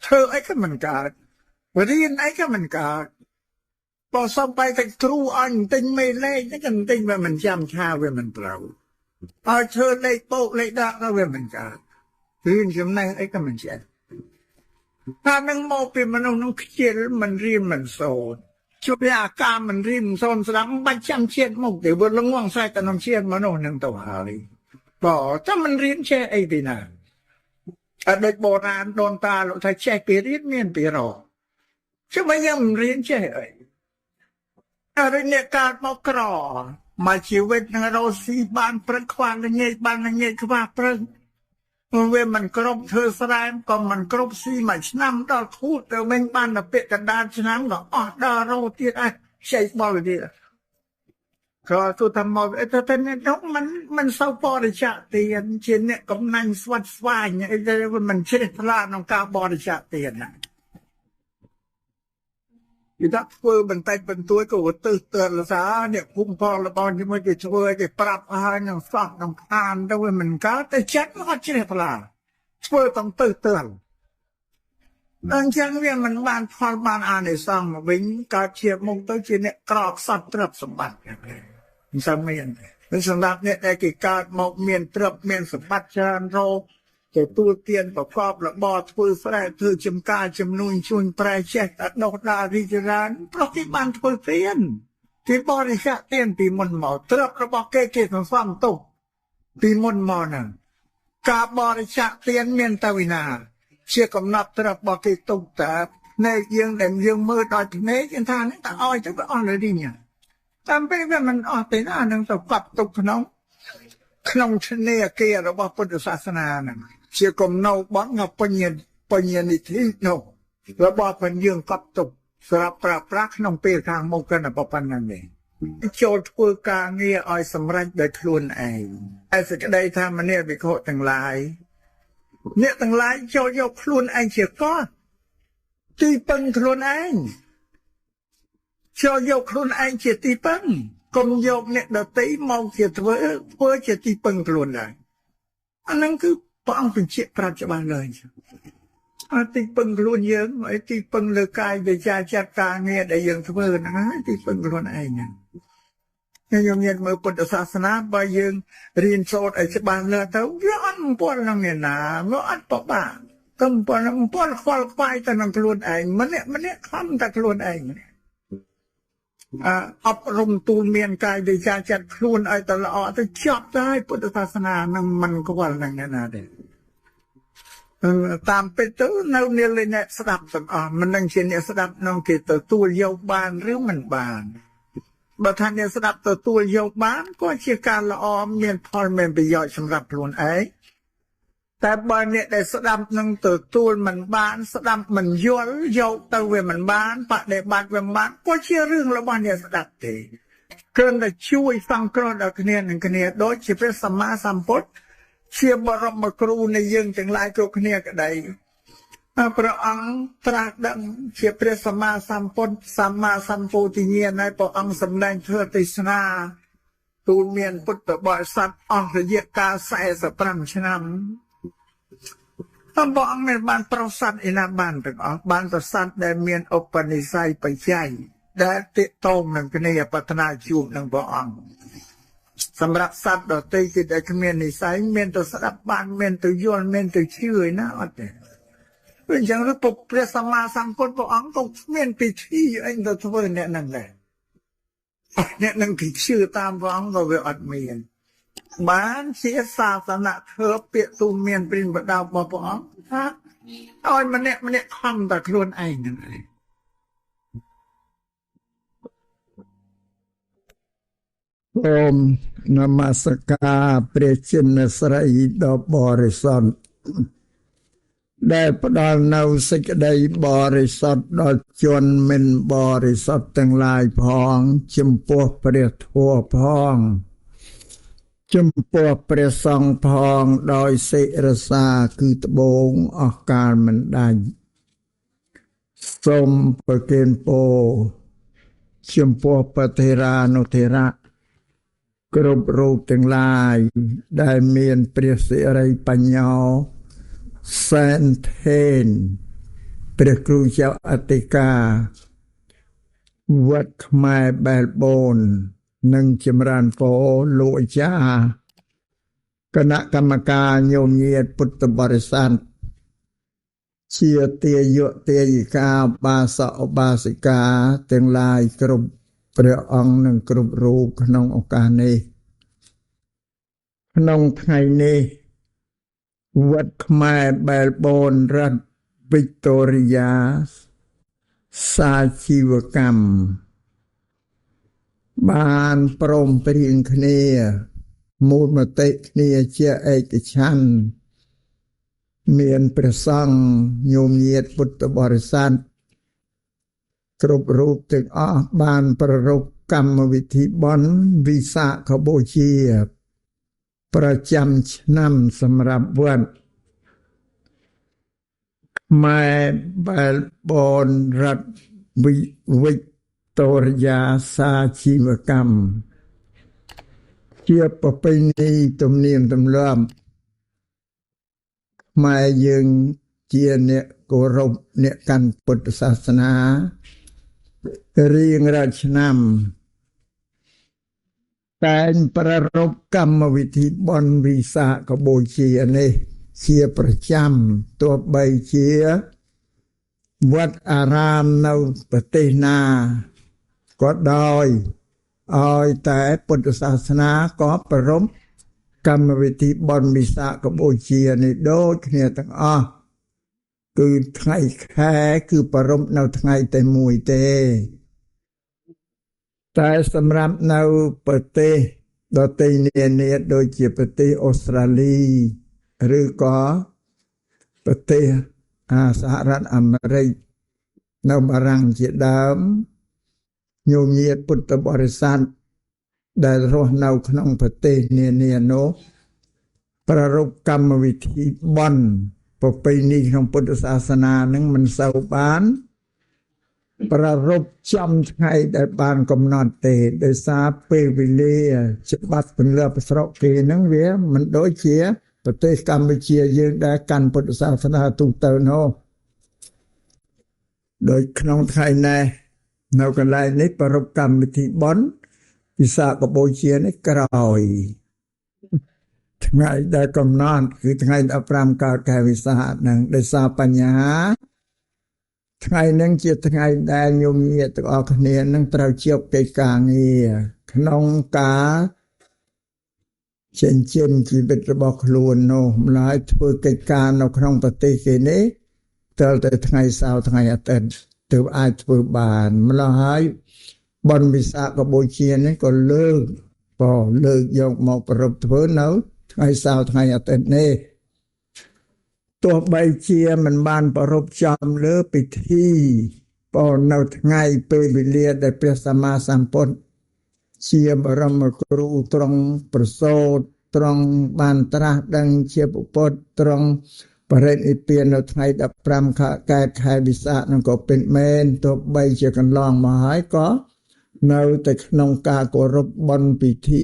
ធ្វើអីក៏មិនកើតរៀនអីក៏មិនកើតបើសំបីតែគ្រូអញទិញមេលេខហ្នឹងក៏ទិញវាមិនចាំថាវាមិនត្រូវឲ្យធ្វើលេខបូកលេខដាក់ក៏វាមិនកើតរៀនចំណេះអីក៏មិនចេះថានឹងមកពីមនុស្សនឹងខ្ជិលមិនរៀនមិនសូត្រជួបអាការមិនរៀនមិនសូត្រស្ដាប់បាច់ចាំជាតិមកទេវាល្ងងស្រែកតំជាតិមនុស្សនឹងទៅហើយបើតែមិនរៀនចេះអីពីណាអត់ដូចបុរាណដូនតាលោកថាចេះពីរៀនមានពីរកchứ bây giờ mình riêng chứ ấy ở đây nè cả một cỏ mà chỉ biết là đâu xí ban prân khoan là nghe qua prân về mình crop thơ sài còn mình crop xí mà năm đó thu từ mình ban là biệt cả đa năm đó đó đâu tiết ai chạy bao đi rồi tôi thầm mò tôi tên nó mình sau bò để trả tiền trên nè công năng xoát xoay nhá mình chết là nó cao bò để trả tiền này thì đã phơi bàn tay bàn túi của tư tưởng là saoเนี่ยพุ่งพอละบอลที่มันจะช่วยจะปรับอาหารอย่างสอดน้ำทานด้วยมันก็แต่เช็ดมันก็เชื่อพลาช่วยต้องตื่นเตือนดังเช่นเรื่องมันบ้านพอบ้านอ่านในซองมาวิ่งการเชียร์มงตัวจีเนี่ยกรอบสัตว์ตรับสมบัติมันสมัยนี้เป็นสำหรับเนี่ยในกิจการมงเมียนตรับเมียนสมบัติชานโรแต่ตัวเตียนประกอบระบอดฟื้นแฝงถือจำการจำนวนชวนแปรเช็ดตัดนกดาวิจารณ์เพราะที่บ้านฟื้นเตียนที่บริษัทเตียนปีมนหมอตรับระบอกเกศของความตกปีมนหมอนั่นกาบริษัทเตียนเมียนตาวินาเชื่อกำนับตรับบอกเกศตกแต่ในยังเด่นยังมือต่อถึงนี้กันทานนี่แต่อ้อยจะไปอ้อยเลยดิเนี่ยตามไปว่ามันอ้อยไปหน้าหนึ่งแต่กลับตกขนมชนเนียเกียระบอกพุทธศาสนานั่นเชื่อกำเนาบ้องกับปัญญานิธิโนระบอบปัญญากับตกสระปราบรักน้องเปรทางมงกันปปันนั่นเองโจทย์พูดการเงียอ้อยสำรักโดยคลุนเองไอ้สิ่งใดทำมันเนี่ยวิเคราะห์ต่างหลายเนี่ยต่างหลายโจทย์ยกคลุนเองเชื่อก็ตีปังคลุนเองโจทย์ยกคลุนเองเชื่อตีปังกรมโยกเนี่ยเดตีมองเชื่อเพื่อเชื่อตีปังคลุนเลยอันนั้นคือพระองค์เป็นเชี่ยปราชบันเลยตีปังคลุนเยอะไอ้ตีปังเลือกายไปจ่าจัดการเงี้ยได้ยังเสมอนะตีปังคลุนไอ้เนี่ยยังเงียบมือพุทธศาสนาไปยังเรียนโซดไอ้สบานเลยแต่ร้อนปวดนั่งเนี่ยนะร้อนปะบ้าก็ปวดควอลไฟแต่นั่งคลุนไอ้มันเนี่ยคำแต่คลุนไอ้เนี่ยอบรมตูเมียนกายโดยการจัดครูนไอตลอดจะชอบได้พุทธศาสนานั่งมันก็ว่าอย่างนั้นนะเด็ก តាមពិតទៅនៅនាលអ្នកស្ដាប់ទាំងអស់មិននឹងជាអ្នកស្ដាប់នឹងគេទទួលយកបានឬមិនបានបើថាអ្នកស្ដាប់ទទួលយកបានក៏ជាការល្អមានផលមានប្រយោជន៍សម្រាប់ខ្លួនឯងតែបើអ្នកដែលស្ដាប់នឹងទទួលមិនបានស្ដាប់មិនយល់យកទៅវាមិនបានបដិបត្តិវាមិនបានក៏ជារឿងរបស់អ្នកស្ដាប់ទេគ្រាន់តែជួយសង្គ្រោះដល់គ្នានឹងគ្នាដូចជាព្រះសម្មាសម្ពុទ្ធជាបរមគ្រូនៃយើងទាំងឡាយគ្រប់គ្នាក្តីព្រះអង្គត្រាស់ដឹងជាព្រះសម្មាសម្ពុទ្ធសម្មាសម្ពោធិញ្ញាណហើយព្រះអង្គសម្ដែងធ្វើទេសនាទូលមានពុទ្ធបរិស័ទអស់រយៈកាល45ឆ្នាំព្រះអង្គមានបានប្រសាទឯណាបានទាំងអស់បានប្រសាទដែលមានឧបនិស្ស័យបច្ច័យដែលទាក់ទងនឹងគ្នាប្រាថ្នាជួបនឹងព្រះអង្គសម្រាប់សត្វដទៃគឺដែលគ្មាននិស្ស័យមានទៅស្ដាប់បានមានទៅយល់មានទៅជឿឯណាអត់ទេព្រោះអញ្ចឹងព្រះសម្មាសម្ពុទ្ធព្រះអង្គក៏មានពិធីអីទៅធ្វើអ្នកនឹងដែរអ្នកនឹងគេជឿតាមព្រះអង្គក៏វាអត់មានបានជាសាសនាធ្វើពាក្យទូលមានព្រានបដៅរបស់ព្រះអង្គថាឲ្យម្នាក់ខំតែខ្លួនឯងហ្នឹងឯងសូមនមស្ការព្រះចិនស្រីដ៏បរិសុទ្ធដែលផ្ដល់នៅសេចក្តីបរិសុទ្ធដល់ជនមិនបរិសុទ្ធទាំងឡាយផងចំពោះព្រះធម៌ផងចំពោះព្រះសង្ឃផងដោយសិរសាគឺត្បូងអស់កាលមិនដាច់សូមប្រគេនពរចំពោះបទិរានុធិរៈគ្រប់រូបទាំងឡាយដែលមានព្រះសិរីបញ្ញោសែនថេនព្រះគ្រូចៅអធិការវត្តខ្មែរបែលបូននិងចម្រើនពរលោកអាចារ្យគណៈកម្មការញោមញាតពុទ្ធបរិស័ទជាទាយុទាយិកាបាសកឧបាសិកាទាំងឡាយគ្រប់ព្រះអង្គនិងគ្រប់រូបក្នុងឱកាសនេះក្នុងថ្ងៃនេះវត្តខ្មែរបែលបូនរដ្ឋវិកតូរីយ៉ាសាជីវកម្មបានព្រមព្រៀងគ្នាមូលមតិគ្នាជាឯកច្ឆន្ទមានព្រះសង្ឃញោមញាតពុទ្ធបរិស័ទគ្រប់រូបទាំងអស់បានប្រារព្ធកម្មវិធីបុណ្យវិសាខបូជាប្រចាំឆ្នាំសម្រាប់វត្តខ្មែរបែលបូនរដ្ឋវិកតូរីយ៉ាសាជីវកម្មជាប្រពៃណីទំនៀមទម្លាប់ខ្មែរយើងជាអ្នកគោរពអ្នកកាន់ពុទ្ធសាសនារៀងរាល់ឆ្នាំតែងប្រារព្ធកម្មវិធីបុណ្យវិសាខបូជានេះជាប្រចាំទោះបីជាវត្តអារាមនៅប្រទេសណាក៏ដោយឲ្យតែពុទ្ធសាសនាក៏ប្រារព្ធកម្មវិធីបុណ្យវិសាខបូជានេះដូចគ្នាទាំងអស់គឺថ្ងៃខែគឺប្រារព្ធនៅថ្ងៃតែមួយទេតែសម្រាប់នៅប្រទេសដទៃនានាដូចជាប្រទេសអូស្ត្រាលីឬក៏ប្រទេសសហរដ្ឋអាមេរិកនៅបារាំងជាដើមញោមញាតពុទ្ធបរិស័ទដែលរស់នៅក្នុងប្រទេសនានានោះប្រារព្ធកម្មវិធីបុណ្យប្រពៃណីក្នុងពុទ្ធសាសនានឹងមិនសូវបានប្រារព្ធចំថ្ងៃដែលបានកំណត់ទេដោយសារពេលវេលាច្បាប់ពន្លឺប្រស្រកគេហ្នឹងវាមិនដូចជាប្រទេសកម្ពុជាយើងដែលកាន់ពុទ្ធសាសនាទូទៅនោះដោយក្នុងថ្ងៃនេះនៅកន្លែងនេះប្រារព្ធកម្មវិធីបុណ្យវិសាខបូជានេះក្រោយថ្ងៃដែលកំណត់គឺថ្ងៃ15កើតខែវិសាខហ្នឹងដោយសារបញ្ហាថ្ងៃហ្នឹងជាថ្ងៃដែលញោមញាតិទាំងអស់គ្នានឹងត្រូវជាប់កិច្ចការងារក្នុងការ ចិញ្ចឹមជីវិតរបស់ខ្លួននោះម្ល៉េះធ្វើកិច្ចការនៅក្នុងប្រទេសគេនេះតើតែថ្ងៃសៅរ៍ថ្ងៃអាទិត្យទើបអាចធ្វើបានម្ល៉េះហើយបនវិសាខបូជានេះក៏លើកយកមកប្រពធ្វើនៅថ្ងៃសៅរ៍ថ្ងៃអាទិត្យនេះទោះបីជាមិនបានប្រពចំលើពិធីប៉ុន្តែនៅថ្ងៃពេលវេលាដែលព្រះសម្មាសម្ពុទ្ធជាបរមគ្រូទ្រង់ប្រសូតទ្រង់បានត្រាស់ដឹងជាពុទ្ធទ្រង់បរិនិព្វាននៅថ្ងៃ15ខែវិសាខនឹងក៏เป็นមែនទោះបីជាកន្លងមកហើយក៏នៅតែក្នុងការគោរពបុណ្យពិធី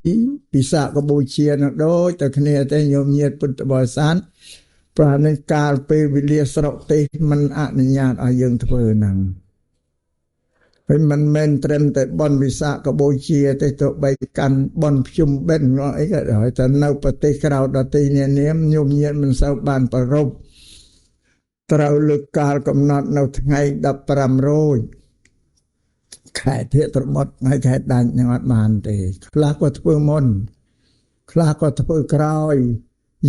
ពិសាខបូជានឹងដូចតែគ្នាទេញោមញាតពុទ្ធបរិស័ទព្រោះនឹងកាលពេលវេលាស្រុកទេសមិនអនុញ្ញាតឲ្យយើងធ្វើហ្នឹងហើយមិនមែនត្រឹមតែបុណ្យវិសាខបូជាទេទោះបីកាន់បុណ្យភ្ជុំបិណ្ឌអីក៏ដោយតែនៅប្រទេសក្រៅដទៃនានាញោមញាតមិនសូវបានប្ររពត្រូវលើកកាលកំណត់នៅថ្ងៃ15រោចខែធិត្របុត្រថ្ងៃខែដាច់នឹងអត់បានទេខ្លះក៏ធ្វើមុនខ្លះក៏ធ្វើក្រោយ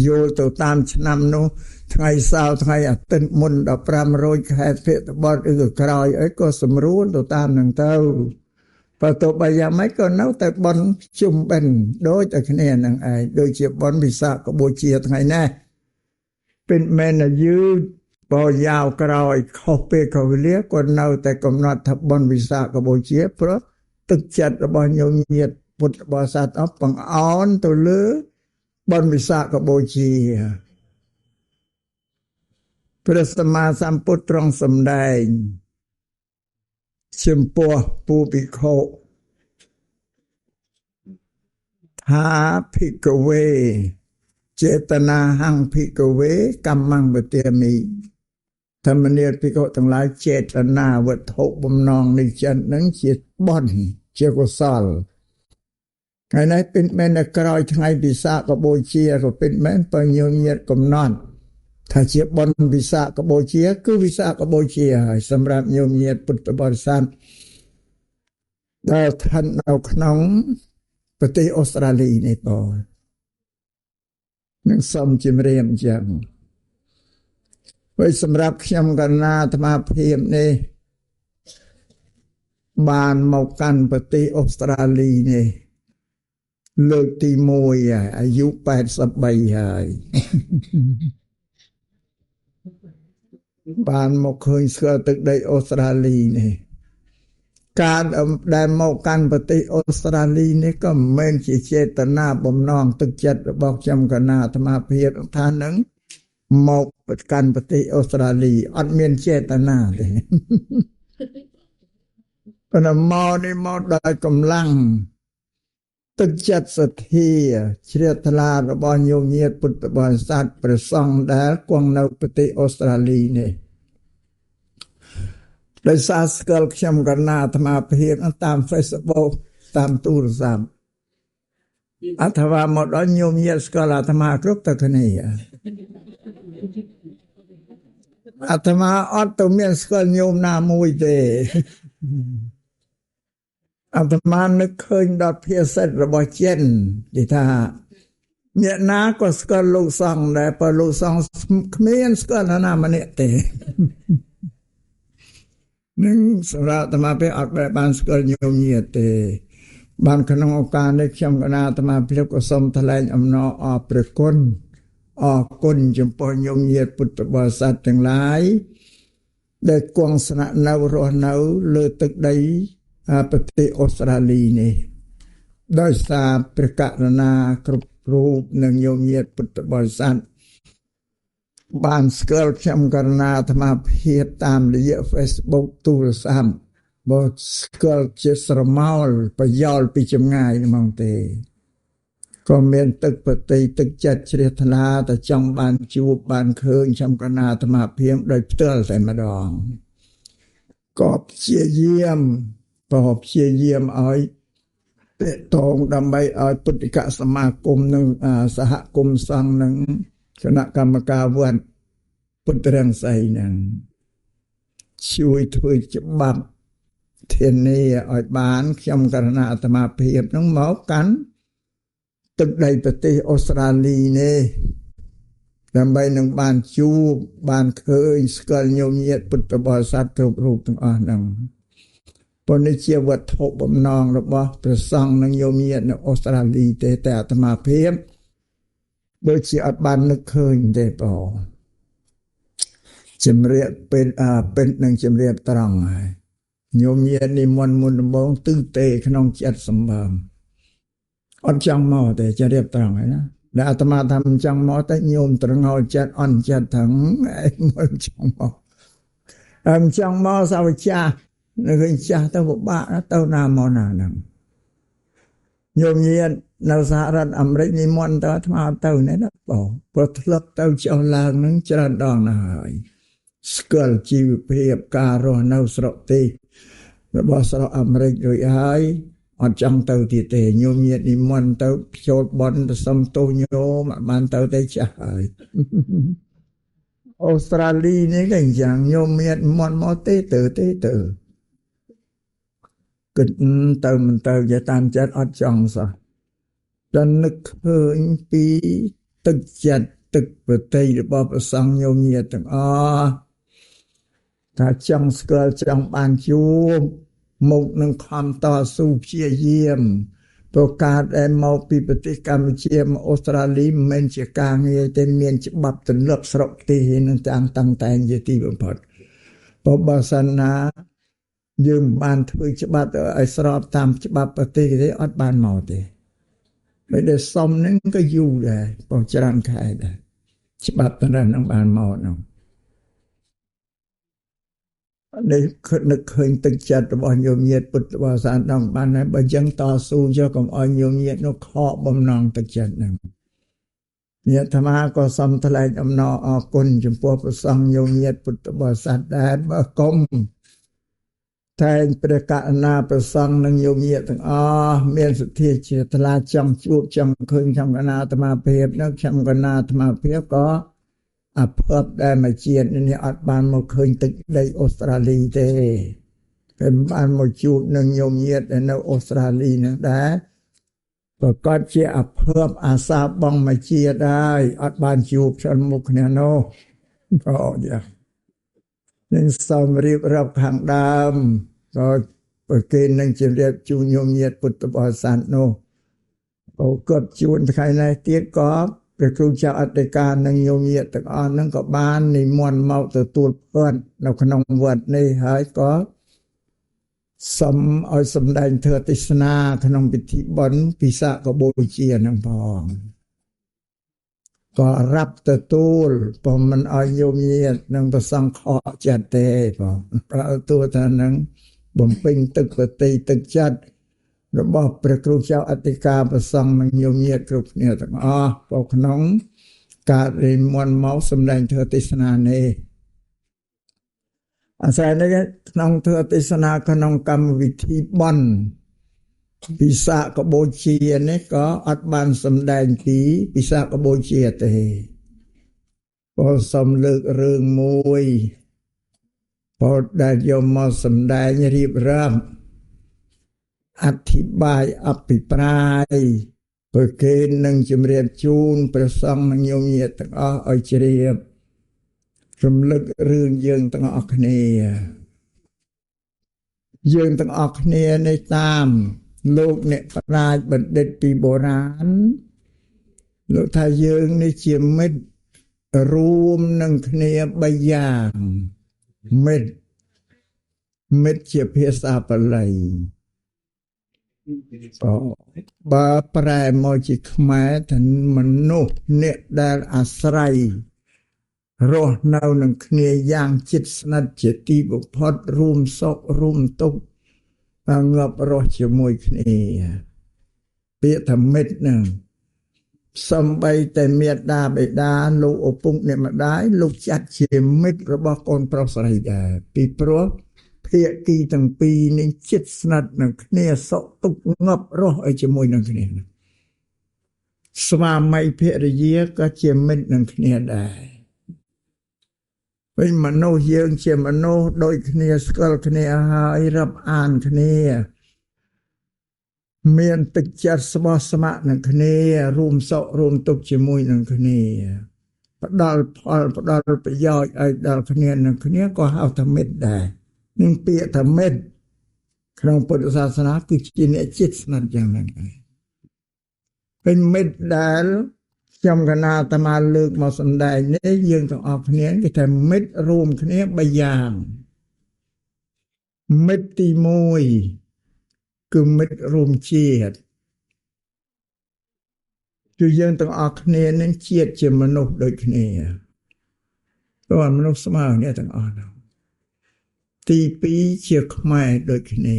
យល់ទៅតាមឆ្នាំនោះថ្ងៃសៅរ៍ថ្ងៃអាទិត្យមុន15រោចខែភទ្របទឬក៏ក្រោយអីក៏សម្រួលទៅតាមនឹងទៅបើទោះបីយ៉ាងម៉េចក៏នៅតែបន់ជុំបិណ្ឌដូចតែគ្នានឹងឯងដូចជាបន់វិសាខបូជាថ្ងៃនេះเป็นមែនយឺតបើយ៉ាវក្រោយខុសពេលកវេលាក៏នៅតែកំណត់ថាបន់វិសាខបូជាព្រោះទឹកចិត្តរបស់ញោមញាតពុទ្ធបរិស័ទអស់បង្អោនទៅលើបន់វិសាខបូជាព្រះសម្មាសម្ពុទ្ធទ្រង់សម្ដែងចំពោះពុភិក្ខុថាភិក្ខវេចេតនាហង្ភិក្ខវេកម្មង្វទាមិធម្មនាភិក្ខុទាំងឡាយចេតនាវត្ថុបំណងនៃចិត្តនឹងជាបុណ្យជាកុសលថ្ងៃនេះเป็นមែនក្រោយថ្ងៃវិសាខបូជាក៏เป็นមែនបើញោមញាតកំណត់ថាជាបុណ្យវិសាខបូជាគឺវិសាខបូជាហើយសម្រាប់ញោមញាតពុទ្ធបរិស័ទដែលស្ថិតនៅក្នុងប្រទេសអូស្ត្រាលីនេះបងនឹងសូមជំរាបចឹងហើយសម្រាប់ខ្ញុំកណ្ណាអាត្មាភាពនេះបានមកកាន់ប្រទេសអូស្ត្រាលីនេះលើកទី1ហើយអាយុ83ហើយបានមកឃើញស្គាល់ទឹកដីអូស្ត្រាលីនេះការដែលមកកាន់ប្រទេសអូស្ត្រាលីនេះក៏មិនមែនជាចេតនាបំណងទឹកចិត្តរបស់ខ្ញុំកណាអាត្មាភាពថានឹងមកកាន់ប្រទេសអូស្ត្រាលីអត់មានចេតនាទេប៉ុន្តែមកនេះមកដោយកម្លាំងទឹកចិត្តសទ្ធាជ្រះថ្លារបស់ញោមញាតពុទ្ធបរិស័ទព្រះសង្ឃដែលគង់នៅប្រទេសអូស្ត្រាលីនេះដោយសារស្គាល់ខ្ញុំកណាអាត្មាភាពតាម Facebook តាមទូរស័ព្ទអាត្មាមកដល់ញោមញាតស្គាល់អាត្មាគ្រប់តែគ្នាអាត្មាអត់ទៅមានស្គាល់ញោមណាមួយទេអាត្មានឹកឃើញដល់ភាសិតរបស់ចិនគេថាអ្នកណាក៏ស្គាល់លោកសង្ឃដែរបើលោកសង្ឃគ្មានស្គាល់ណាម្នាក់ទេនឹងសម្រាប់អាត្មាពេលអត់បានស្គាល់ញោមញាតទេបានក្នុងឱកាសនេះខ្ញុំកណាអាត្មាភាពក៏សូមថ្លែងអំណរអរព្រះគុណអរគុណចំពោះញោមញាតពុទ្ធបរិស័ទទាំងឡាយដែលគង់ស្នាក់នៅរស់នៅលើទឹកដីប្រទេសអូស្ត្រាលីនេះដោយសារព្រះករុណាគ្រប់រូបនិងញោមញាតពុទ្ធបរិស័ទបានស្គាល់ខ្ញុំករុណាអាត្មាភាពតាមរយៈ Facebook ទូរស័ព្ទបើស្គាល់ជាស្រមោលប្រយោលពីចម្ងាយហ្មងទេក៏មានទឹកប្រតិទឹកចិត្តជ្រះថ្លាតែចង់បានជួបបានឃើញខ្ញុំកណាអាត្មាភាពដោយផ្ទាល់តែម្ដងក៏ព្យាយាមឲ្យតេតងដើម្បីឲ្យពុទ្ធិកសមាគមនិងសហគមន៍សង្ឃនិងគណៈកម្មការវត្តពុទ្ធរាំងសីនឹងជួយធ្វើច្បាប់ធានាឲ្យបានខ្ញុំករណីអាត្មាភាពនឹងមកកាន់ ទឹកដីប្រទេសអូស្ត្រាលីនេះដើម្បីនឹងបានជួបបានឃើញស្គាល់ញោមញាតិពុទ្ធបរិស័ទគ្រប់រូបទាំងអស់ហ្នឹងប៉ុន្តែជាវត្ថុបំណងរបស់ព្រះសង្ឃនិងញោមញាតិនៅអូស្ត្រាលីទេតែអាត្មាភាពដូចជាអត់បាននឹកឃើញទេបងជំរាបពេលនឹងជំរាបត្រង់ហើយញោមញាតិនិមន្តមុនដំបូងទិទេក្នុងចិត្តសម្បើមអត់ចង់មកទេជំរាបត្រង់ហើយណាដែលអាត្មាថាមិនចង់មកតែញោមត្រងល់ចិត្តអន់ចិត្តថងឯងមិនចង់មកមិនចង់មកសាវចាស់នៅឃើញចាស់ទៅពិបាកទៅណាមកណាហ្នឹងញោមញាតិនៅសហរដ្ឋអាមេរិកនិមន្តទៅអាត្មាទៅនេះណាបងព្រោះធ្លាប់ទៅចុះឡើងនឹងច្រើនដងណាស់ហើយស្គាល់ជីវភាពការរស់នៅស្រុកទីរបស់ស្រុកអាមេរិករួចហើយអត់ចង់ទៅទៀតទេញោមញាតិនិមន្តទៅចូលបន់ទៅសុំទោសញោមបានទៅតែចាស់ហើយអូស្ត្រាលីនេះក៏អញ្ចឹងញោមញាតិនិមន្តមកទេទៅគិតទៅមិនទៅជាតាមចិត្តអត់ចង់សោះដល់នឹកឃើញពីទឹកចិត្តទឹកប្រតិរបស់ព្រះសង្ឃញោមញាតិទាំងអស់ថាចង់ស្គាល់ចង់បានជួបមកនឹងខំតស៊ូព្យាយាមប្រកាសដែលមកពីប្រទេសកម្ពុជាមកអូស្ត្រាលីមិនមែនជាការងារទេមានច្បាប់ទម្លាប់ស្រុកទីនឹងតាំងតែងជាទីបំផុតបើសិនណាយើងបានធ្វើច្បាប់ឲ្យស្របតាមច្បាប់ប្រទេសទេអត់បានមកទេពេលដែលសុំនឹងក៏យូរដែរបងច្រើនខែដែរច្បាប់ទាំងนั้นបានមកនោះនេះនឹកឃើញទឹកចិត្តរបស់ញោមញាតិពុទ្ធបរិស័ទដល់បានហើយបើចឹងតស៊ូចុះកុំឲ្យញោមញាតិនោះខកបំណងទឹកចិត្តហ្នឹងញាតិអាត្មាក៏សូមថ្លែងអំណរអរគុណចំពោះព្រះសង្ឃញោមញាតិពុទ្ធបរិស័ទដែលបើគុំតែងព្រះករុណាព្រះសង្ឃនិងញោមញាតិទាំងអស់មានសទ្ធាជ្រះថ្លាចង់ជួបចង់ឃើញក្នុងកណាអាត្មាភាពនិងខ្ញុំកណាអាត្មាភាពក៏អភ័ព្វដែលមកជាតិនេះអត់បានមកឃើញទឹកដីអូស្ត្រាលីទេតែបានមកជួបនឹងញោមញាតិនៅអូស្ត្រាលីនឹងដែរប្រកាសជាអភ័ព្វអាសាបងមកជាតិហើយអត់បានជួបឆ្លមុខគ្នានោះអូយ៉ានឹងសូមរៀបរាប់ខាងដើមក៏ប្រគេននឹងជម្រាបជូនញោមញាតិពុទ្ធបរិស័ទនោះក៏គាត់ជួនថ្ងៃនេះទៀតក៏ព្រះគ្រូចៅអធិការនិងញោមញាតិទាំងអស់ហ្នឹងក៏បាននិមន្តមកទទួលផាត់នៅក្នុងវត្តនេះហើយក៏សូមឲ្យសម្ដែងធម៌ទេសនាក្នុងពិធីបុណ្យពិសាខបូជានឹងផងក៏រាប់ទទួលព្រមមិនឲ្យញោមញាតិនឹងប្រសង្ឃខកចិត្តទេបងប្រៅទូថានឹងបំពេញទឹកប្រតិទឹកចិត្តរបស់ព្រះគ្រូចៅអធិការប្រសង្ឃនិងញោមញាតិគ្រប់គ្នាទាំងអស់នៅក្នុងការនិមន្តមកសម្ដែងធម៌ទេសនានេះអាស្រ័យនេះក្នុងធម៌ទេសនាក្នុងកម្មវិធីបុណ្យពិសាខបូជានេះក៏អត់បានសម្ដែងពីពិសាខបូជាទេក៏សូមលើករឿងមួយពោលដែលយកមកសម្ដែងរៀបរាប់អធិប្បាយអភិប្រាយប្រគេននឹងជំរាបជូនព្រះសង្ឃនិងញោមញាតិទាំងអស់ឲ្យជ្រាបរំលឹករឿងយើងទាំងអស់គ្នាយើងទាំងអស់គ្នានេះតាមលោកអ្នកប្រាជ្ញបណ្ឌិតពីបុរាណលោកថាយើងនេះជាមិត្តរួមនឹងគ្នា3យ៉ាងមិត្តជាភាសាបាលីបើប្រែមកជាខ្មែរថាមនុស្សអ្នកដែលអាស្រ័យរស់នៅនឹងគ្នាយ៉ាងជិតស្និទ្ធជាទីបំផុតរួមសុខរួមទុក្ខងាប់រស់ជាមួយគ្នាពាក្យថាមិត្តនឹងសំបីតែមេត្តាបិតាលោកឪពុកអ្នកម្ដាយលោកចាត់ជាមិត្តរបស់កូនប្រុសស្រីដែរពីព្រោះភាគីទាំងពីរនេះជិតស្និទ្ធនឹងគ្នាសុខទុក្ខងាប់រស់ឲ្យជាមួយនឹងគ្នាស្វាមីភរិយាក៏ជាមិត្តនឹងគ្នាដែរវិញមនុស្សយើងជាមនុស្សដូចគ្នាស្គាល់គ្នាហើយរាប់អានគ្នា មានទឹកចិត្តស្មោះស្ម័គ្រនឹងគ្នារួមសុខរួមទុក្ខជាមួយនឹងគ្នាផ្ដល់ផលផ្ដល់ប្រយោជន៍ឲ្យដល់គ្នានឹងគ្នាក៏ហៅថាមិត្តដែរនឹងពាក្យថាមិត្តក្នុងពុទ្ធសាសនាគឺជាអ្នកជិតស្និទ្ធយ៉ាងហ្នឹងហើយเป็นមិត្តដែលខ្ញុំកណាអាត្មាលើកមកសម្ដែងនេះយើងទាំងអស់គ្នាគេថាមិត្តរួមគ្នា3យ៉ាងមិត្តទី1គឺមិត្តរួមជាតិគឺយើងទាំងអស់គ្នានឹងជាតិជាមនុស្សដូចគ្នាព្រោះមនុស្សស្មើគ្នាទាំងអស់នោះទី2ជាខ្មែរដូចគ្នា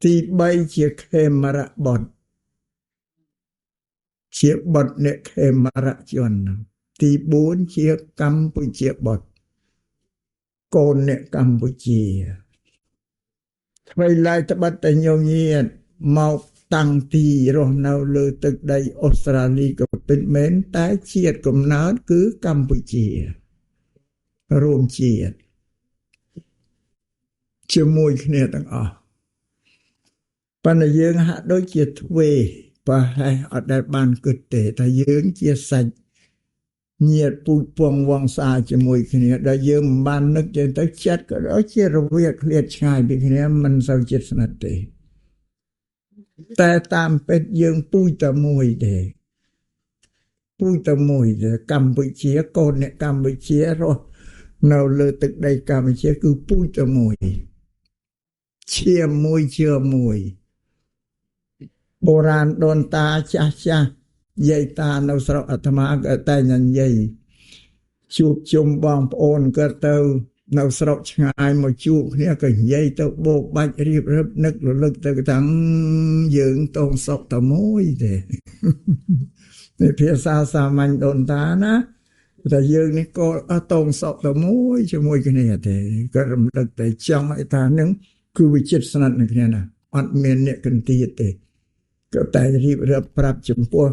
ទី3ជាខេមរៈបុត្រជាបុត្រអ្នកខេមរៈជនទី4ជាកម្ពុជាបុត្រកូនអ្នកកម្ពុជាថ្មីឡាយត្បិតតែញញៀតមកតាំងទីរស់នៅលើទឹកដីអូស្ត្រាលីក៏ពិតមែនតែជាតិកំណើតគឺកម្ពុជារួមជាតិជាមួយគ្នាទាំងអស់ប៉ុន្តែយើងហាក់ដូចជាទ្វេប្រហែលអត់ដែលបានគិតទេថាយើងជាសាច់ញាតិពូជពងវង្សាជាមួយគ្នាដែលយើងមិនបាននឹកចឹងទៅចិត្តក៏ដូចជារវាឃ្លាតឆ្ងាយពីគ្នាមិនសូវជិតស្និទ្ធទេតែតាមពិតយើងពូជតែមួយទេពូជតែមួយទេកម្ពុជាកូនអ្នកកម្ពុជារស់នៅលើទឹកដីកម្ពុជាគឺពូជតែមួយឈាមមួយជឿមួយបុរាណដូនតាចាស់ចាស់យាយតានៅស្រុកអាត្មាក៏តែនិយាយជួបជុំបងប្អូនក៏ទៅនៅស្រុកឆ្ងាយមកជួបគ្នាក៏និយាយទៅបោកបាច់រៀបរឹបនឹករលឹកទៅថាយើងតងសុខតែមួយទេនេះភាសាសាមញ្ញដូនតាណាតែយើងនេះក៏តងសុខតែមួយជាមួយគ្នាទេក៏រំលឹកតែចង់ឲ្យថានឹងគឺវិចិត្រស្និទ្ធនឹងគ្នាណាអត់មានអ្នកកន្ទៀតទេក៏តែរៀបរាប់ប្រាប់ចំពោះ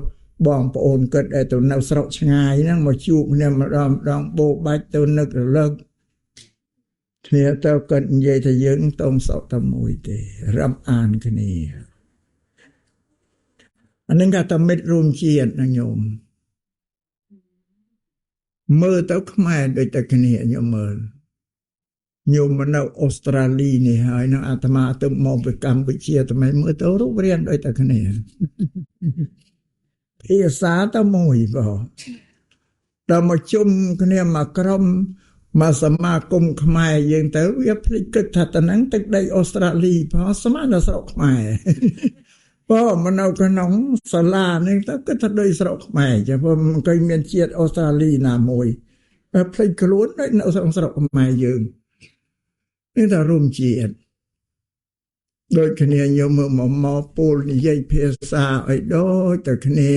បងប្អូនគាត់ដែលទៅនៅស្រុកឆ្ងាយហ្នឹងមកជួបគ្នាម្ដងបោបាច់ទៅនឹករលឹកគ្នាទៅគាត់និយាយថាយើងតងសុខតែមួយទេរាប់អានគ្នាអានឹងគេថាមិត្តរួមជាតិណាញោមមើលទៅខ្មែរដូចតែគ្នាញោមមើលញោមមកនៅអូស្ត្រាលីនេះហើយនឹងអាត្មាទៅមកពីកម្ពុជាតែមើលទៅរូបរាងដូចតែគ្នាភាសាតែមួយបងដល់មកជុំគ្នាមកក្រុមមកសមាគមខ្មែរយើងទៅវាភ្លេចគិតថាតំណែងទឹកដីអូស្ត្រាលីព្រោះស្មើនៅស្រុកខ្មែរបងមកនៅក្នុងសាលានេះទៅគិតថាដូចស្រុកខ្មែរចាព្រោះមិនเคยមានជាតិអូស្ត្រាលីណាមួយភ្លេចខ្លួនដូចនៅស្រុកខ្មែរយើងនេះថារួមជាតិដូចគ្នាញោមមកពូលនិយាយភាសាឲ្យដូចតែគ្នា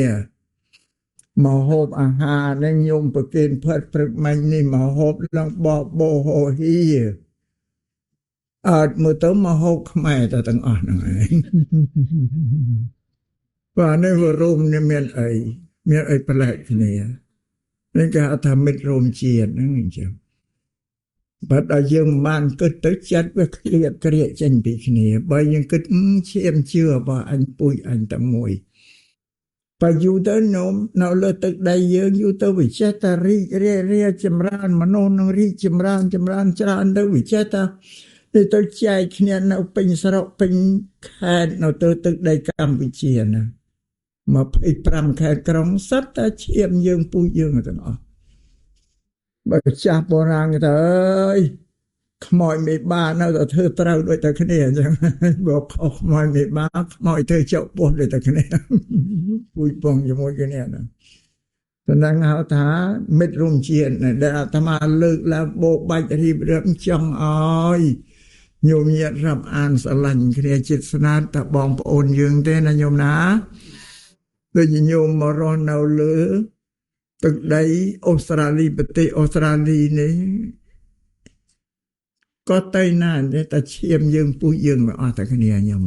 មកហូបអាហារនឹងញោមប្រគេនផិតព្រឹកមិញនេះមកហូបឡើងបបោហូហ៊ីអត់មើលទៅមកហូបខ្មែរតែទាំងអស់ហ្នឹងឯងបាទនេះវារួមនេះមានអីប្លែកគ្នានេះគេហៅថាមិត្តរួមជាតិហ្នឹងអញ្ចឹងបើដល់យើងមិនបានគិតទៅចិត្តវាឃ្លាតក្រៀកចេញពីគ្នាបើយើងគិតឈាមជឿរបស់អញពូជអញតែមួយបើយូរទៅនោមនៅលើទឹកដីយើងយូរទៅវាចេះតែរីករាយចម្រើនមនុស្សនឹងរីកចម្រើនច្រើនទៅវាចេះតែទៅចែកគ្នានៅពេញស្រុកពេញខេត្តនៅទៅទឹកដីកម្ពុជាណា25ខេត្តក្រុងសិតតែឈាមយើងពូជយើងទាំងអស់បើចាស់បុរាណគេថាអើយខ្មោចមេបានៅតែធ្វើត្រូវដូចតែគ្នាអញ្ចឹងបើខុសខ្មោចមេបាខ្មោចធ្វើចុកពោះដូចតែគ្នាពូជពងជាមួយគ្នាហ្នឹងតំណាងហៅថាមិត្តរួមជាតិដែលអាត្មាលើកឡើងបោកបាច់រៀបរាប់ចង់ឲ្យញោមញាតរាប់អានស្រឡាញ់គ្នាចិត្តស្នាតតែបងប្អូនយើងទេណាញោមណាដូចញោមមករស់នៅលើទឹកដីអូស្ត្រាលីប្រទេសអូស្ត្រាលីនេះក៏តែណាតែឈាមយើងពូជយើងមិនអស់តែគ្នាញោម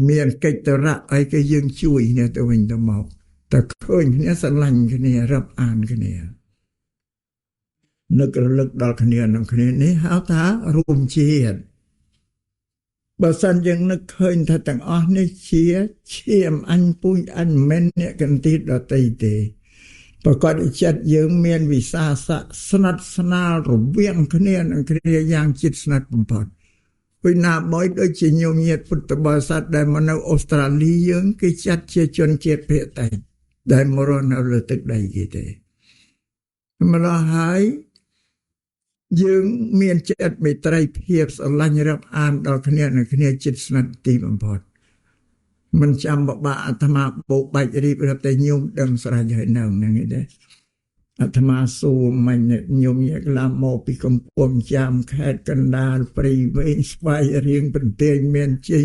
មានកិច្ចតរៈអីក៏យើងជួយគ្នាទៅវិញទៅមកតែឃើញគ្នាស្រឡាញ់គ្នារាប់អានគ្នា នឹករលឹកដល់គ្នានឹងគ្នានេះហៅថារួមជាតិបើសិនយើងនឹកឃើញថាទាំងអស់នេះជាឈាមអញពូជអញមិនអ្នកកន្ទីដតីទេប្រកបដោយចិត្តយើងមានវិសាសៈស្និទ្ធស្នាលរវាងគ្នានឹងគ្នាយ៉ាងជិតស្និទ្ធបំផុតពីណាមួយដូចជាញោមញាតិពុទ្ធបរិស័ទដែលមកនៅអូស្ត្រាលីយើងគេចាត់ជាជនជាតិភាគតិចដែលមករស់នៅលើទឹកដីគេទេម្ល៉េះហើយយើងមានចិត្តមេត្រីភាពស្រឡាញ់រាប់អានដល់គ្នានឹងគ្នាជិតស្និទ្ធទីបំផុតមិនចាំបបាអាត្មាបោកបាច់រៀបរាប់តែញោមដឹងស្រេចហើយនៅហ្នឹងឯងដែរអាត្មាសួរមិញញោមយកឡាមកពីកំពង់ចាមខេត្តកណ្ដាលព្រៃវែងស្វាយរៀងបន្ទាយមានជ័យ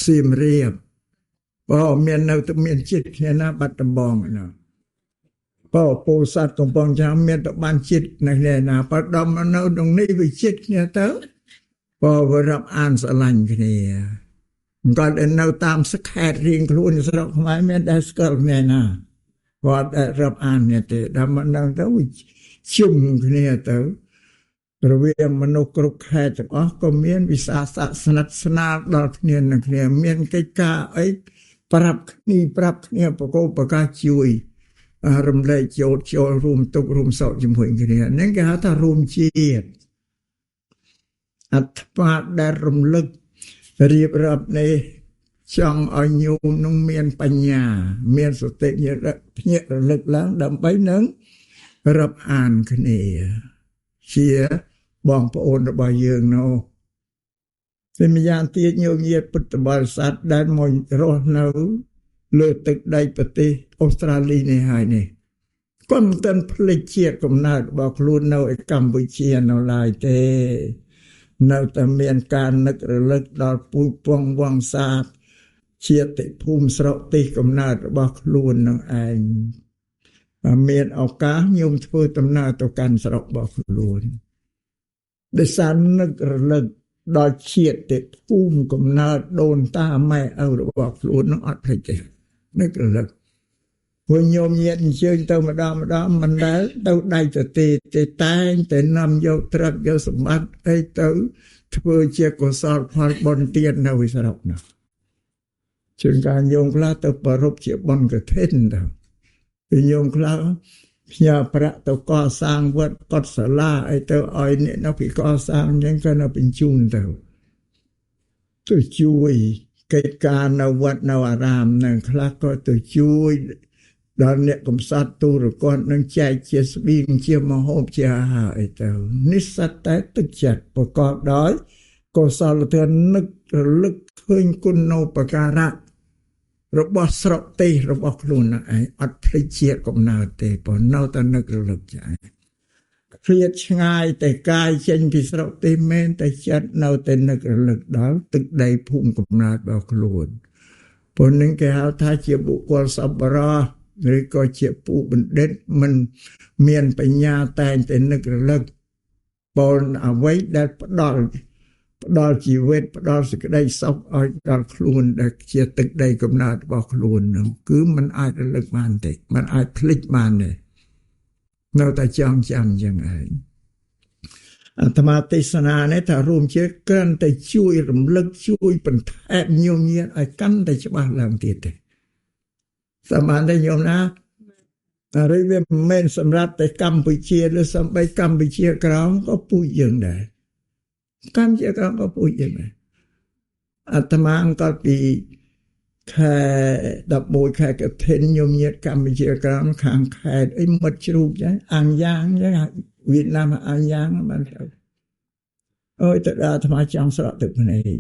សៀមរាបបើមាននៅតែមានចិត្តគ្នាណាបាត់ដំបងណាបើពោធិ៍សាត់កំពង់ចាមមានតែបានចិត្តនៅណាបើដំនៅក្នុងនេះវាចិត្តគ្នាទៅបើវារាប់អានស្រឡាញ់គ្នាគាត់នៅតាមសខេតរៀងខ្លួនស្រុកខ្មែរមានតែស្គាល់គ្នាណាគាត់រាប់អាននេះទេដល់មកដល់ទៅជុំគ្នាទៅរវាងមនុស្សគ្រប់ខេត្តទាំងអស់ក៏មានវិសាសៈស្និទ្ធស្នាលដល់គ្នានឹងគ្នាមានកិច្ចការអីប្រាប់គ្នាបកបកាជួយរំលែកចូលរួមទុករួមសោកជាមួយគ្នាហ្នឹងគេហៅថារួមជាតិអត្តបាដែលរំលឹករៀបរាប់នេះចង់ឲ្យញោមនឹងមានបញ្ញាមានសតិញាភ្ញាក់រលឹកឡើងដើម្បីនឹងរាប់អានគ្នាជាបងប្អូនរបស់យើងនោះពីម្យ៉ាងទៀតញោមញាតិពុទ្ធបរិស័ទដែលមករស់នៅលើទឹកដីប្រទេសអូស្ត្រាលីនេះហើយនេះក៏មិនទាន់ភ្លេចជាតិកំណើតរបស់ខ្លួននៅឯកម្ពុជានៅឡើយទេនៅតែមានការនឹករលឹកដល់ពូជពងវង្សាជាតិភូមិស្រុកទីកំណើតរបស់ខ្លួននឹងឯងមានឱកាសញោមធ្វើដំណើរទៅកាន់ស្រុករបស់ខ្លួនដោយសារនឹករលឹកដល់ជាតិភូមិកំណើតដូនតាម៉ែឪរបស់ខ្លួននឹងអត់ភ្លេចទេនឹករលឹកព្រោះញោមញាតិអញ្ជើញទៅម្ដងមិនដែលទៅដៃទៅតែងតែនាំយកទ្រព្យយកសម្បត្តិអីទៅធ្វើជាកុសលផលបុណ្យទាននៅវិស្រុកនោះជាងការញោមខ្លះទៅប្រពជាបុណ្យកឋិនទៅពីញោមខ្លះផ្ញើប្រាក់ទៅកសាងវត្តកុដិសាលាអីទៅឲ្យអ្នកនៅពីកសាងអញ្ចឹងក៏នៅបញ្ជូនទៅជួយកិច្ចការនៅវត្តនៅអារាមនឹងខ្លះក៏ទៅជួយដល់អ្នកកំសត់ទូរគតនឹងចែកជាស្បៀងជាម្ហូបជាអាហារអីទៅនេះសត្វតែទឹកចិត្តប្រកបដោយកុសលធម៌នឹករលឹកឃើញគុណូបការៈរបស់ស្រុកទេសរបស់ខ្លួនឯងអត់ភ្លេចជាតិកំណើតទេប៉ុន្តែនៅតែនឹករលឹកចា៎ឃ្លាតឆ្ងាយតែកាយចេញពីស្រុកទេសមែនតែចិត្តនៅតែនឹករលឹកដល់ទឹកដីភូមិកំណើតរបស់ខ្លួនប៉ុន្តែគេហៅថាជាបុគ្គលសប្បុរសឬក៏ជាពូបណ្ឌិតមិនមានបញ្ញាតែងតែនឹករលឹកបនអ្វីដែលផ្ដល់ជីវិតផ្ដល់សេចក្តីសុខឲ្យដល់ខ្លួនដែលជាទឹកដីកំណើតរបស់ខ្លួននោះគឺมันអាចរលឹកបានទេมันអាចភ្លេចបានទេនៅតែចងចាំយ៉ាងឯងអាត្មាទេសនានេះថារួមជាគ្រាន់តែជួយរំលឹកជួយបន្ថែមញោមញាតិឲ្យកាន់តែច្បាស់ឡើងទៀតទេសម្បានតែញោមណាហើយវាមិនមែនសម្រាប់តែកម្ពុជាឬសំបីកម្ពុជាក្រោមក៏ពូជយើងដែរកម្ពុជាក្រោមក៏ពូជយើងដែរអាត្មាអង្គពីខែ11ខែកឋិនញោមញាតិកម្ពុជាក្រោមខាងខេត្តអីមិត្តជ្រូកចឹងអាំងយ៉ាងចឹងវៀតណាមអាំងយ៉ាងបានទៅអើយទៅដល់អាត្មាចង់ស្រកទឹកភ្នែក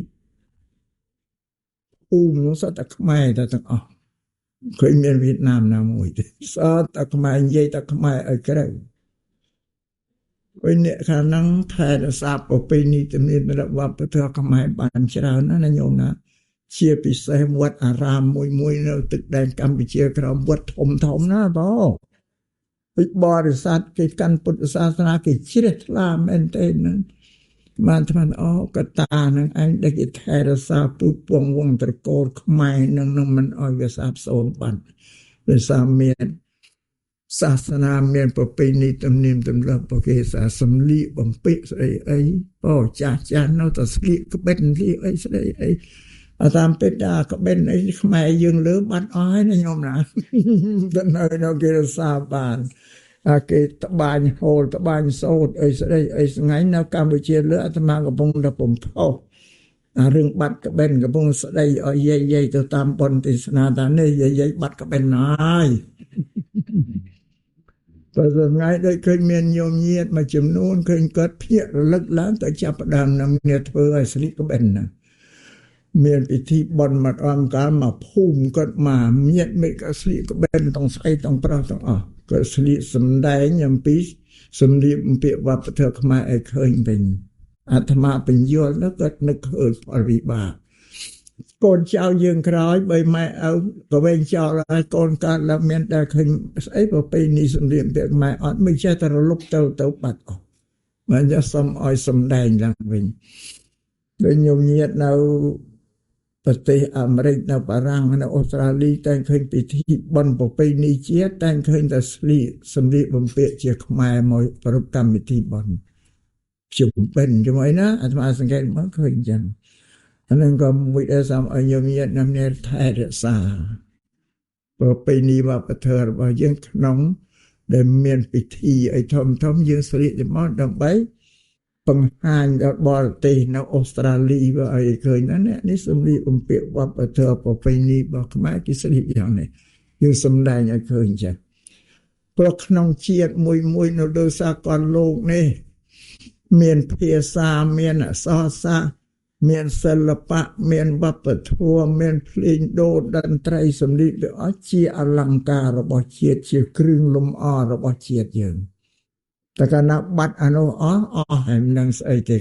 នោះសតតែខ្មែរតែទាំងអស់ឃើញមានវៀតណាមណាមួយទេសតតែខ្មែរនិយាយតែខ្មែរឲ្យក្រៅវិញអ្នកខាងហ្នឹងថែរក្សាប្រពៃណីទំនៀមវប្បធម៌ខ្មែរបានច្រើនណាញោមណាជាពិសេសវត្តអារាមមួយនៅទឹកដែនកម្ពុជាក្រោមវត្តធំណាបងពីបរិស័ទគេកាន់ពុទ្ធសាសនាគេជ្រះថ្លាមែនទេហ្នឹងបានថ្មអូកតានឹងឯងដែលគេថែរក្សាពូជពងវងត្រកូលខ្មែរនឹងមិនអោយវាសាបសូន្យបាត់ដោយសារមាន សាសនាមានប្រពៃណីទំនៀមទម្លាប់ប្រគេសាសំលៀកបំពាក់ស្អីអីអូចាស់នៅតែស្លៀកក្បិនស្លៀកអីស្អីអីអាតាមពេទ្យាក្បិនអីខ្មែរយើងលើបាត់អស់ហើយណាញោមណាទៅនៅគេរសាបានគេត្បាញហូលត្បាញសូត្រអីស្អីអីថ្ងៃនៅកម្ពុជាលើអាត្មាកំពុងតែបំផុសរឿងបាត់ក្បិនកំពុងស្ដីឲ្យយាយទៅតាមបុណ្យទេសនាថានេះយាយបាត់ក្បិនហើយបើថ្ងៃដូចឃើញមានញោមញាតមួយចំនួនឃើញគាត់ភ្ញាក់រលឹកឡើងទៅចាប់ផ្ដើមនឹងគ្នាធ្វើឲ្យស្លៀកក្បិនណាមានពិធីបុណ្យមកអមកាលមកភូមិគាត់មកញាតមិនក៏ស្លៀកក្បិនទាំងស្អីទាំងប្រុសទាំងអស់គាត់ស្លៀកសំដែងអំពីសម្លៀកបំពាក់វប្បធម៌ខ្មែរឲ្យឃើញវិញអាត្មាបញ្យល់នោះគាត់នឹកឃើញផលវិបាកកូនចៅយើងក្រោយបីម៉ែឪក៏វិញចោលហើយកូនកើតឡើងមានតែឃើញស្អីប្រពៃណីសម្លៀកបំពាក់ខ្មែរអត់មិនចេះតែរលុបទៅបាត់អស់បានจะសុំឲ្យសំដែងឡើងវិញដូចញោមញាតនៅប្រទេសអាមេរិកនៅបារាំងនៅអូស្ត្រាលីតែឃើញពិធីបុណ្យប្រពៃណីជាតិតែឃើញតែស្លៀកសម្លៀកបំពាក់ជាខ្មែរមកប្រពៃកម្មវិធីបុណ្យជុំបិណ្ឌជាមួយណាអាត្មាសង្កេតមកឃើញអញ្ចឹងអានឹងក៏មួយដែរសំឲ្យញោមញាតnamនេះថែរក្សាប្រពៃណីវប្បធម៌របស់យើងក្នុងដែលមានពិធីអីធំយើងស្លៀកទៅមកដើម្បីបង្ហាញដល់បរទេសនៅអូស្ត្រាលីបើឲ្យឃើញណានេះសម្លៀកបំពាក់វប្បធម៌ប្រពៃណីរបស់ខ្មែរគេស្លៀកយ៉ាងនេះយើងសម្ដែងឲ្យឃើញចា៎ព្រោះក្នុងជាតិមួយនៅលើសកលលោកនេះមានភាសាមានអក្សរសាស្ត្រមានសិល្បៈមានវប្បធម៌មានភ្លេងដូតន្ត្រីសម្លៀកវាអស់ជាអលង្ការរបស់ជាតិជាគ្រឿងលម្អរបស់ជាតិយើងតែកាលណាបាត់អានោះអស់ហើយនឹងស្អីទេ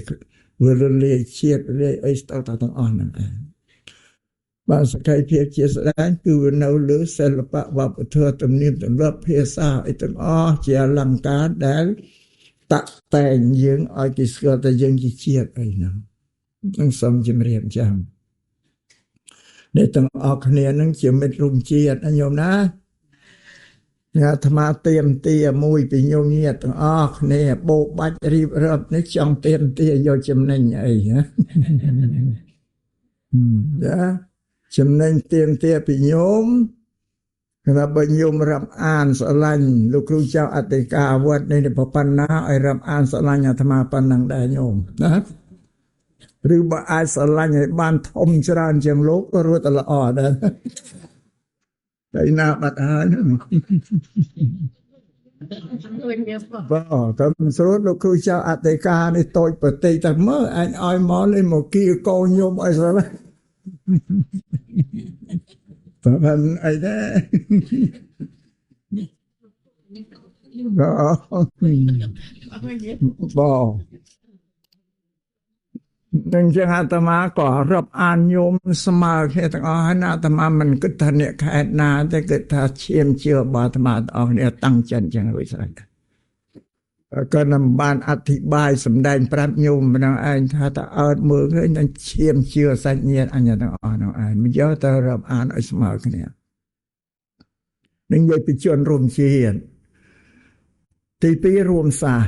វារលាយជាតិរលាយអីស្ទើរតែទាំងអស់ហ្នឹងឯងបាទសក្ខីភាពជាស្ដែងគឺវានៅលើសិល្បៈវប្បធម៌ទំនៀមទម្លាប់ភាសាអីទាំងអស់ជាអលង្ការដែលតាក់តែងយើងឲ្យគេស្គាល់ថាយើងជាជាតិអីហ្នឹងនឹងសូមជំរាបចាំដែលទាំងអស់គ្នានឹងជាមិត្តរួមជាតិណាញោមណាអាត្មាទៀមទាមួយពីញោមញាតទាំងអស់គ្នាបោបាច់រៀបរាប់នេះចង់ទៀមទាយកចំណេញអីហ៎ចាចំណេញទៀមទាពីញោមкогдаបើញោមរាប់អានស្រឡាញ់លោកគ្រូចៅអធិការវត្តនេះប៉ុណ្ណាឲ្យរាប់អានស្រឡាញ់អាត្មាប៉ុណ្ណឹងដែរញោមណាឬបើអាចស្រឡាញ់ឲ្យបានធំច្រើនជាងលោកក៏រត់តែល្អដែរតែណាបាត់ហើយបាទតាមស្រួលលោកគ្រូចៅអធិការនេះតូចប្រតិតែមើលអញឲ្យមកលេមកគីកោញោមឲ្យស្រឡាញ់បានអីដែរបាទនឹងចឹងអាត្មាក៏រាប់អានញោមស្មើគ្នាទាំងអស់ហើយណាអាត្មាមិនគិតថាអ្នកខេត្តណាតែគិតថាឈាមជឿរបស់អាត្មាទាំងអស់គ្នាតាំងចិត្តចឹងរួចស្រេចក៏នឹងបានអធិប្បាយសម្ដែងប្រាប់ញោមម្ដងឯងថាតើអើតមើលឃើញនឹងឈាមជឿសាច់ញាតិអញទាំងអស់នោះឯងមិនយកទៅរាប់អានឲ្យស្មើគ្នានឹងនិយាយពីជនរួមជាតិទីពីររួមសាស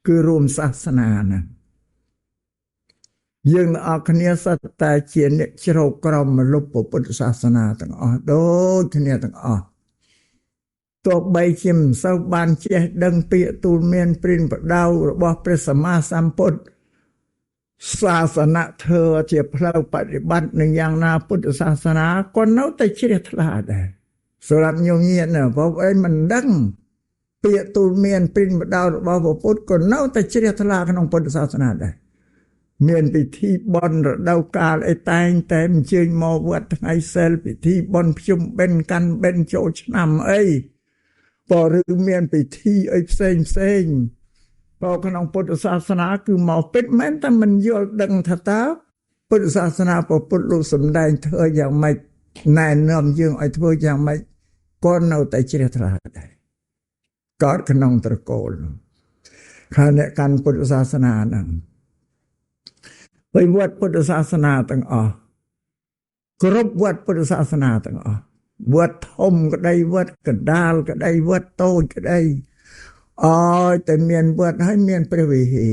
គឺរួមសាសនាណាយើងអរគ្នាសត្វតែជាអ្នកជ្រោកក្រមមលុបពុទ្ធសាសនាទាំងអស់ដូចគ្នាទាំងអស់ទោះបីជាមិនសូវបានចេះដឹងពាក្យទូលមានព្រានប្រដៅរបស់ព្រះសម្មាសម្ពុទ្ធសាសនាធម៌ជាផ្លូវបប្រតិបត្តិនឹងយ៉ាងណាពុទ្ធសាសនាក៏នៅតែជ្រះថ្លាដែរសម្រាប់ញោមញាតណាព្រោះឯងមិនដឹងពាក្យទូលមានព្រានប្រដៅរបស់ព្រះពុទ្ធក៏នៅតែជ្រះថ្លាក្នុងពុទ្ធសាសនាដែរមានពិធីបុណ្យរដូវកាលអីតែងតែអញ្ជើញមកវត្តថ្ងៃសែលពិធីបុណ្យភ្ជុំបិណ្ឌកាន់បិណ្ឌចូលឆ្នាំអីបើឬមានពិធីអីផ្សេងបើក្នុងពុទ្ធសាសនាគឺមកពិតមែនតែមិនយល់ដឹងថាតើពុទ្ធសាសនាព្រះពុទ្ធលោកសម្ដែងធ្វើយ៉ាងម៉េចណែនាំយើងឲ្យធ្វើយ៉ាងម៉េចក៏នៅតែជ្រះថ្លាដែរកើតក្នុងត្រកូលខាងអ្នកកាន់ពុទ្ធសាសនាហ្នឹងវត្តពុទ្ធសាសនាទាំងអស់គ្រប់វត្តពុទ្ធសាសនាទាំងអស់ វត្តធំក្តីវត្តកណ្ដាលក្តីវត្តតូចក្តីអើយតែមានវត្តហើយមានព្រះវិហា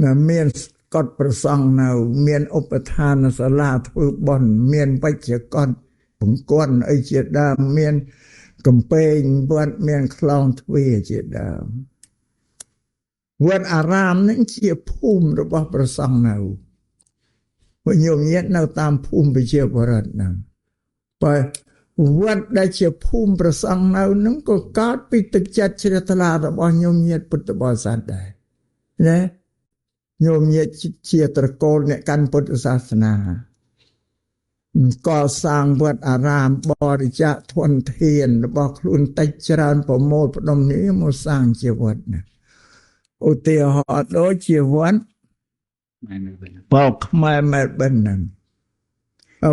រមានកត់ប្រសង់នៅមានឧបឋានសាលាធ្វើបុណ្យមានបច្ចុប្បន្នបង្គន់អីជាដើមមានកំពែងវត្តមានខ្លោងទ្វារជាដើមវត្តអារាមនឹងជាភូមិរបស់ព្រះសង្ឃនៅវិញញោមញាតនៅតាមភូមិប្រជាពលរដ្ឋហ្នឹងបើវត្តដែលជាភូមិព្រះសង្ឃនៅនឹងក៏កើតពីទឹកចិត្តជ្រះថ្លារបស់ញោមញាតពុទ្ធបរិស័ទដែរណាញោមញាតជាត្រកូលអ្នកកាន់ពុទ្ធសាសនាកសាងវត្តអារាមបរិច្ចាគធនធានរបស់ខ្លួនតិចច្រើនប្រមូលផ្ដុំនេះមកសាងជាវត្តណាឧទាហរណ៍ដូចជាវត្តបោកខ្មែរមែលប៊នហ្នឹង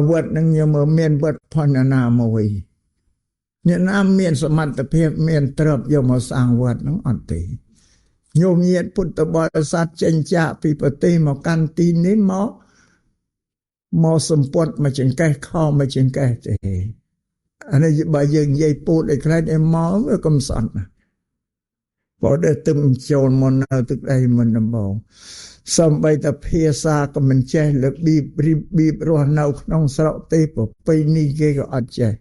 វត្តនឹងញោមមានវត្តផនណាមួយអ្នកណាមានសមត្ថភាពមានទ្រព្យយកមកសាងវត្តហ្នឹងអត់ទេញោមញាតពុទ្ធបរិស័ទចេញចាកពីប្រទេសមកកាន់ទីនេះមកសម្ពត់មកចង្កេះខោមកចង្កេះទេអានេះបើយើងនិយាយពោលឲ្យខ្លាចឲ្យមកវាកំសត់ណាបើដែលទឹមចូលមកនៅទឹកដីមិនដំបងសំបីតែភាសាក៏មិនចេះរបៀបរស់នៅក្នុងស្រុកទេប្រពៃណីគេក៏អត់ចេះ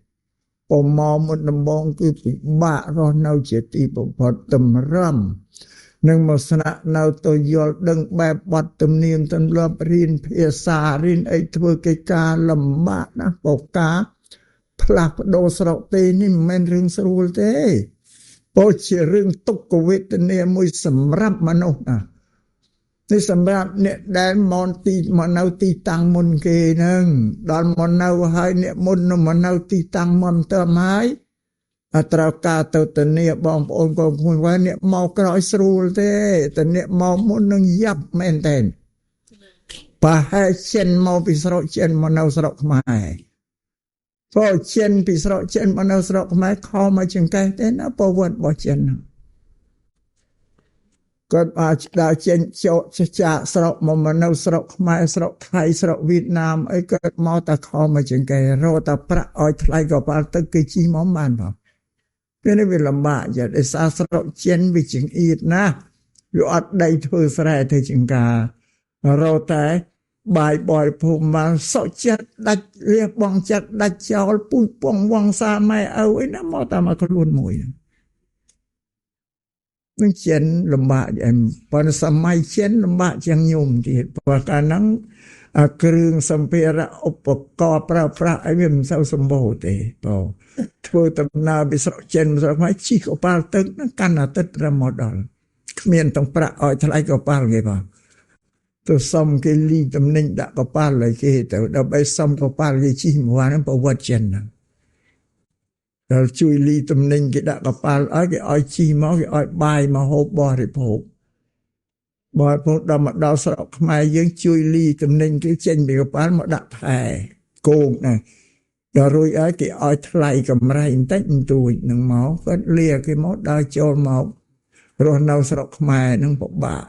ពមមុនដំបងគឺពិបាករស់នៅជាទីបំផុតតម្រាំនឹងមកស្នាក់នៅទៅយល់ដឹងបែបបទទំនៀមទម្លាប់រៀនភាសារៀនអីធ្វើកិច្ចការលំបាកណាស់បោកាផ្លាស់ប្ដូរស្រុកទេនេះមិនមែនរឿងស្រួលទេពោលជារឿងទុក្ខវេទនាមួយសម្រាប់មនុស្សណានេះសម្រាប់អ្នកដែលមកនៅទីតាំងមុនគេហ្នឹងដល់មកនៅហើយអ្នកមុនមកនៅទីតាំងមុនទៅហើយអត្រូវការទៅធានាបងប្អូនកូនខ្លួនว่าអ្នកមកក្រោយស្រួលទេតែអ្នកមកមុននឹងយ៉ាប់មែនតើប្រហែលចិនមកពីស្រុកចិនមកនៅស្រុកខ្មែរព្រោះចិនពីស្រុកចិនមកនៅស្រុកខ្មែរខំមកចង្កេះទេណាប្រវត្តិរបស់ចិនគាត់អាចដើរចេញចូលចាកស្រុកមកនៅស្រុកខ្មែរស្រុកថៃស្រុកវៀតណាមអីគាត់មកតែខំមកចង្កេះរកតែប្រាក់ឲ្យថ្លៃក៏បាល់ទឹកគេជីមកបានបងពេលនេះវាលំបាកយ៉ាងឯសាស្រុកចិនវាចង្អៀតណាវាអត់ដីធ្វើស្រែធ្វើចង្ការរកតែបាយបរិភោគមកសុខចិត្តដាច់លះបងចិត្តដាច់ចោលពូជពងវងសាម៉ែឪអីណាមកតែមកខ្លួនមួយនឹងចិនលំបាកយ៉ាងប៉ុន្តែសម័យចិនលំបាកជាងញោមទៀតព្រោះកាលហ្នឹងគ្រឿងសម្ភារៈឧបករណ៍ប្រើប្រាស់អីវាមិនសូវសម្បូរទេបងធ្វើដំណើរពីស្រុកចិនស្រុកខ្មែរជិះកប៉ាល់ទឹកហ្នឹងកាន់អាទិត្យរមកដល់គ្មានទាំងប្រាក់ឲ្យថ្លៃកប៉ាល់គេបងទៅសុំគេលីតំណែងដាក់កប៉ាល់ឲ្យគេទៅដើម្បីសុំកប៉ាល់គេជិះមួយហ្នឹងប្រវត្តិចិនហ្នឹងដល់ជួយលីតំណែងគេដាក់កប៉ាល់ឲ្យគេឲ្យជិះមកគេឲ្យបាយមកហូបបរិភោគបើពុទ្ធដល់មកដល់ស្រុកខ្មែរយើងជួយលីតំណែងគេចេញពីកប៉ាល់មកដាក់ផែគោកណាដល់រួចឲ្យគេឲ្យថ្លៃកម្រៃបន្តិចបន្តួចនឹងមកគាត់លាគេមកដល់ចូលមករស់នៅស្រុកខ្មែរនឹងពិបាក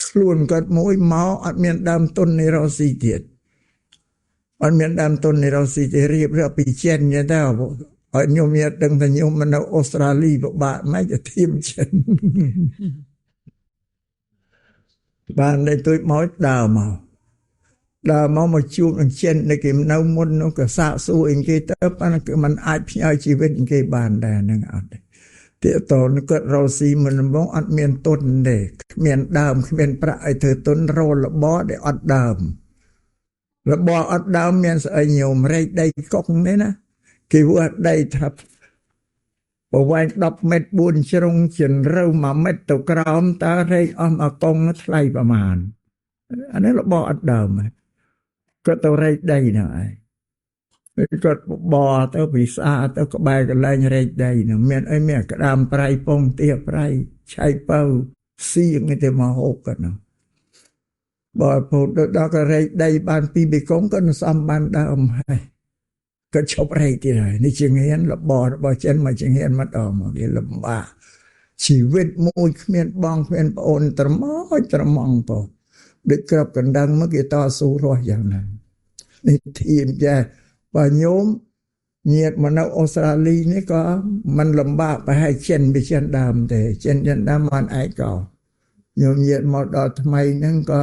ខ្លួនគាត់មួយមកអត់មានដើមទុននៃរស់ស៊ីទៀតអត់មានដើមទុននៃរស់ស៊ីទេរៀបរាប់ពីចិនយ៉ាងទៅឲ្យញោមញាតដឹងថាញោមនៅអូស្ត្រាលីពិបាកមិនទៅធៀមចិនបានតែទួយមកដើរមកជួបនឹងចិនដែលគេនៅមុននោះក៏សាកសួរអីគេទៅប៉ុន្តែគឺมันអាចផ្ញើជីវិតគេបានដែរហ្នឹងអត់ទេទាក់តនគាត់រស់ស៊ីមិនដំបងអត់មានទុនទេគ្មានដើមគ្មានប្រាក់ឲ្យធ្វើទុនរលបដែលអត់ដើមរបរអត់ដើមមានស្អីញោមរែកដីកុកនេះណាគេវាដីថាប្រវែង10ម៉ែត្រ4ជ្រុងជ្រៅ1ម៉ែត្រទៅក្រោមតើរែកអស់មកកងថ្លៃប្រមាណអានេះរបរអត់ដើមគាត់ទៅរែកដីហ្នឹងឯងគាត់បបទៅពិសាទៅក្បែរកន្លែងរែកដីហ្នឹងមានអីមានក្តាមប្រៃពងទាប្រៃឆៃបើសៀងនេះទៅមកហូបគាត់ហ្នឹងបើពុទ្ធដល់ក៏រែកដីបាន2បេកុងក៏សំបានដើមហើយគាត់ឈប់រែកទៀតហើយនេះជាងៀនរបស់ចិនមកជាងៀនមកដល់មកវាលំបាកជីវិតមួយគ្មានបងគ្មានប្អូនត្រមងពោដូចក្របកណ្ដឹងមកគេតស៊ូរស់យ៉ាងណានេះធៀមចា បើញោមញាតមកនៅអូស្ត្រាលីនេះក៏มันលំបាកប្រហែលចិនពីចិនដើមទេចិនដើមមិនឯកោញោមញាតមកដល់ថ្មីហ្នឹងក៏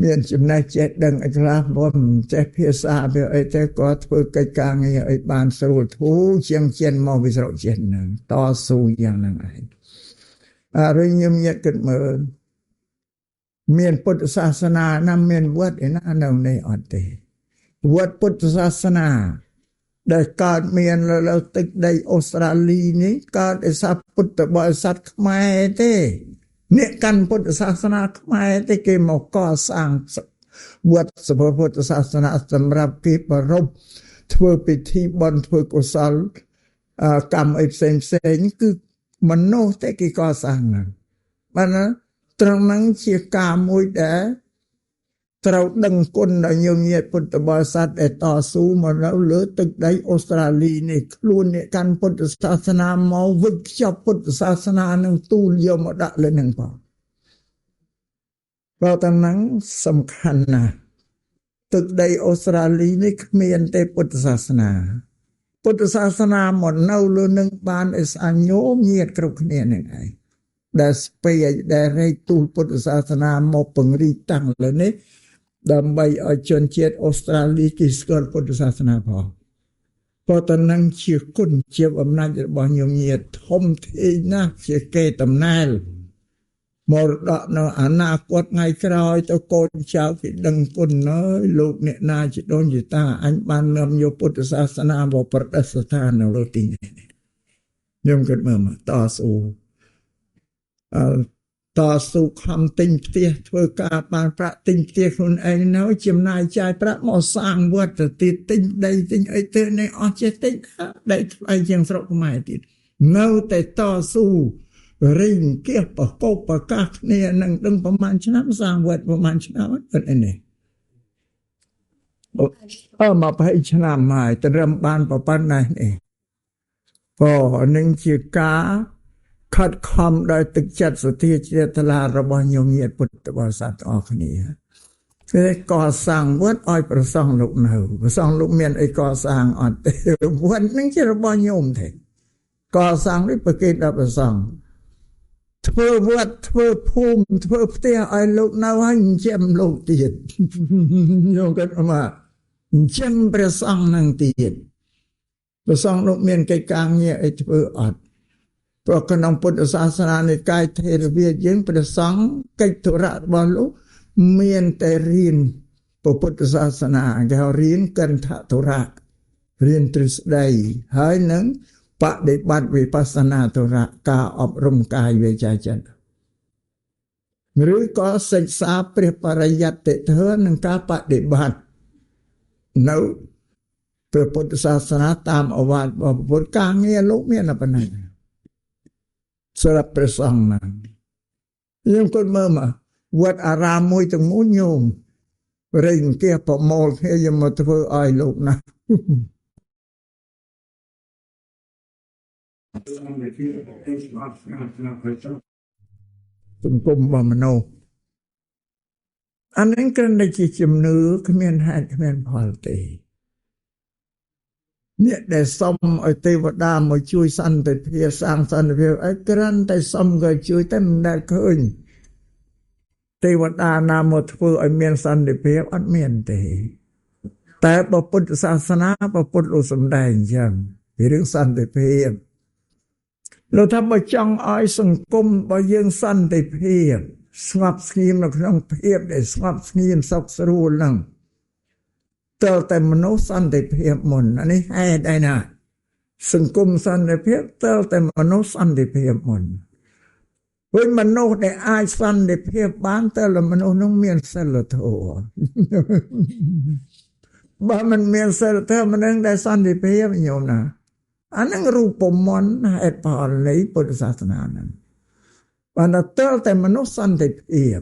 មានចំណេះចេះដឹងអីខ្លះព្រោះមិនចេះភាសាវាអីទេក៏ធ្វើកិច្ចការងារឲ្យបានស្រួលធូរជាងចិនមកពីស្រុកចិនហ្នឹងតស៊ូយ៉ាងហ្នឹងឯងហើយញោមញាតគិតមើលមានពុទ្ធសាសនាណាមានវត្តឯណានៅនេះអត់ទេវត្តពុទ្ធសាសនាដែលកើតមានលើទឹកដីអូស្ត្រាលីនេះកើតដោយសារពុទ្ធបរិស័ទខ្មែរទេអ្នកកាន់ពុទ្ធសាសនាខ្មែរទេគេមកកសាងវត្តសម្ពុទ្ធសាសនាសម្រាប់គេប្រពធ្វើពិធីបុណ្យធ្វើកុសលកម្មអីផ្សេងគឺមនុស្សតែគេកសាងហ្នឹងបានណាត្រង់ហ្នឹងជាការមួយដែលត្រូវដឹងគុណដល់ញោមញាតពុទ្ធបរិស័ទដែលតស៊ូមកនៅលើទឹកដីអូស្ត្រាលីនេះខ្លួនអ្នកកាន់ពុទ្ធសាសនាមកវិចខ្ចប់ពុទ្ធសាសនានឹងទូលយកមកដាក់លើនឹងផងព្រោះតែហ្នឹងសំខាន់ណាស់ទឹកដីអូស្ត្រាលីនេះគ្មានទេពុទ្ធសាសនាពុទ្ធសាសនាមកនៅលើនឹងបានឲ្យស្អាញោមញាតគ្រប់គ្នានឹងឯងដែលស្ពេដែលរែកទូលពុទ្ធសាសនាមកពង្រីកតាំងលើនេះដើម្បីឲ្យជនជាតិអូស្ត្រាលីគេស្គាល់ពុទ្ធសាសនាផងព្រោះតែនឹងជាគុណជាអំណាចរបស់ញោមញាតធំធេងណាស់ជាកេរដំណែលមរតកនៅអនាគតថ្ងៃក្រោយទៅកូនចៅគេដឹងគុណហើយលោកអ្នកណាជាដូនជាតាអញបាននាំយកពុទ្ធសាសនាមកប្រតិស្ថាននៅលើទីនេះខ្ញុំគិតមើលតស៊ូតស៊ូខំទិញផ្ទះធ្វើការបានប្រាក់ទិញផ្ទះខ្លួនឯងនៅចំណាយចាយប្រាក់មកសាងវត្តទៅទៀតទិញដីទិញអីទៅនេះអស់ចេះទិញដីថ្លៃជាងស្រុកខ្មែរទៀតនៅតែតស៊ូរិញគៀសបកោបប្រកាសគ្នានឹងដឹងប្រហែលឆ្នាំសាងវត្តប្រហែលឆ្នាំអត់នេះមក20ឆ្នាំហើយត្រឹមបានប៉ុណ្ណេះនេះព្រោះនឹងជាការខិតខំដោយទឹកចិត្តសទ្ធាជ្រះថ្លារបស់ញោមញាតពុទ្ធបរិស័ទអស់គ្នាគឺកសាងវត្តឲ្យប្រសង់លោកនៅប្រសង់លោកមានអីកសាងអត់ទេវត្តនឹងជារបស់ញោមទេកសាងនេះប្រគេតដល់ប្រសង់ធ្វើវត្តធ្វើភូមិធ្វើផ្ទះឲ្យលោកនៅហើយចិញ្ចឹមលោកទៀតញោមគាត់មកចិញ្ចឹមព្រះសង្ឃនឹងទៀតព្រះសង្ឃលោកមានកិច្ចការងារអីធ្វើអត់ព្រោះក្នុងពុទ្ធសាសនានិកាយថេរវាទយើងព្រះសង្ឃកិច្ចធុរៈរបស់លោកមានតែរៀនពុទ្ធសាសនាគេហៅរៀនកន្ធធុរៈរៀនទ្រឹស្ដីហើយនឹងបដិបត្តិវិបស្សនាធុរៈការអប់រំកាយវាចាចិត្តឬក៏សិក្សាព្រះបរិយត្តិធម៌និងការបដិបត្តិនៅព្រះពុទ្ធសាសនាតាមអវាទរបស់ពុទ្ធការងារលោកមានប៉ុណ្ណឹងសម្រាប់ព្រះសង្ឃណាខ្ញុំគាត់មើលមកវត្តអារាមមួយទាំងមូលញោមរែងគៀសប្រមូលគ្នាយកមកធ្វើឲ្យលោកណាសង្គមរបស់មនុស្សអានេះគ្រាន់តែជាជំនឿគ្មានហេតុគ្មានផលទេអ្នកដែលសុំឲ្យទេវតាមកជួយសន្តិភាពសាងសន្តិភាពអីគ្រាន់តែសុំក៏ជួយតែមិនដែលឃើញទេវតាណាមកធ្វើឲ្យមានសន្តិភាពអត់មានទេតែពុទ្ធសាសនាពុទ្ធលោកសំដែងអញ្ចឹងពីរឿងសន្តិភាពលោកថាបើចង់ឲ្យសង្គមរបស់យើងសន្តិភាពស្ងប់ស្ងៀមនៅក្នុងភាពដែលស្ងប់ស្ងៀមសុខស្រួលហ្នឹងតើតែមនុស្សសន្តិភាពមុនអានេះហេតុអីណាសង្គមសន្តិភាពតើតែមនុស្សសន្តិភាពមុនវិញមនុស្សដែលអាចសន្តិភាពបានតើមនុស្សនោះមានសិលធម៌បើមិនមានសិលធម៌មិននឹងដែលសន្តិភាពញោមណាអានឹងរូបមន្តហេតុផលនៃពុទ្ធសាសនាហ្នឹងបានតើតែមនុស្សសន្តិភាព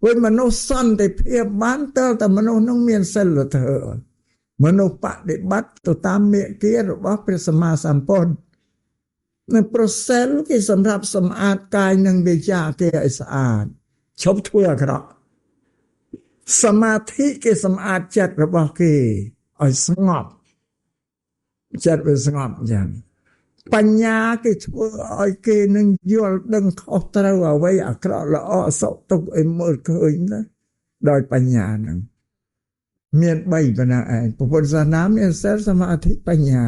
វិញមនុស្សសន្តិភាពបានតើតែមនុស្សនោះមានសិលធម៌មនុស្សបដិបត្តិទៅតាមមេគារបស់ព្រះសម្មាសម្ពុទ្ធនៅប្រសិលគេសម្រាប់សម្អាតកាយនិងវាចាគេឲ្យស្អាតឈប់ធ្វើអាក្រក់សមាធិគេសម្អាតចិត្តរបស់គេ ឲ្យស្ងប់ចិត្តវាស្ងប់យ៉ាងបញ្ញាគេធ្វើឲ្យគេនឹងយល់ដឹងខុសត្រូវអ្វីអាក្រក់ល្អអសុខទុក្ខឲ្យមើលឃើញណាដោយបញ្ញាហ្នឹងមាន3ប៉ុណ្ណាឯងពុទ្ធសាសនាមានសិលសមាធិបញ្ញា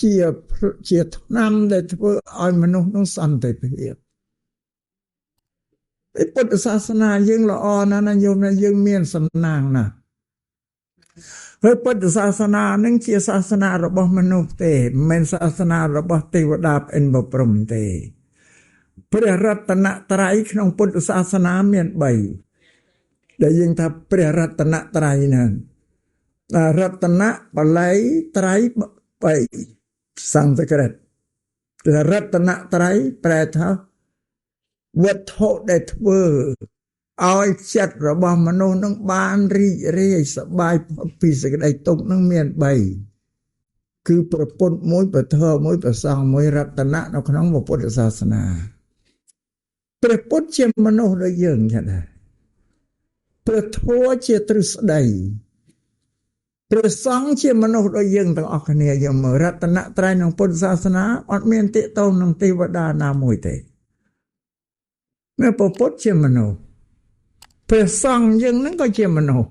ជាឆ្នាំដែលធ្វើឲ្យមនុស្សនោះសន្តិភាពពុទ្ធសាសនាយើងល្អណាស់ណាញោមណាយើងមានសំណាងណាស់ហើយពុទ្ធសាសនានឹងជាសាសនារបស់មនុស្សទេមិនមែនសាសនារបស់ទេវតាប្អិនបព្រំទេព្រះរតនត្រ័យក្នុងពុទ្ធសាសនាមាន3ដែលយើងថាព្រះរតនត្រ័យហ្នឹងរតនបាលីត្រ័យ3សំស្ក្រឹតរតនត្រ័យប្រែថាវត្ថុដែលធ្វើឲ្យចិត្តរបស់មនុស្សនឹងបានរីករាយសប្បាយពីសេចក្តីទុក្ខនឹងមាន3គឺព្រះពុទ្ធមួយព្រះធម៌មួយព្រះសង្ឃមួយរតនៈនៅក្នុងពុទ្ធសាសនាព្រះពុទ្ធជាមនុស្សដូចយើងចឹងដែរព្រះធម៌ជាទ្រឹស្ដីព្រះសង្ឃជាមនុស្សដូចយើងទាំងអស់គ្នាយើងមើលរតនត្រ័យក្នុងពុទ្ធសាសនាអត់មានទាក់ទងនឹងទេវតាណាមួយទេនៅព្រះពុទ្ធជាមនុស្សព្រះសង្ឃយើងនឹងក៏ជាមនុស្ស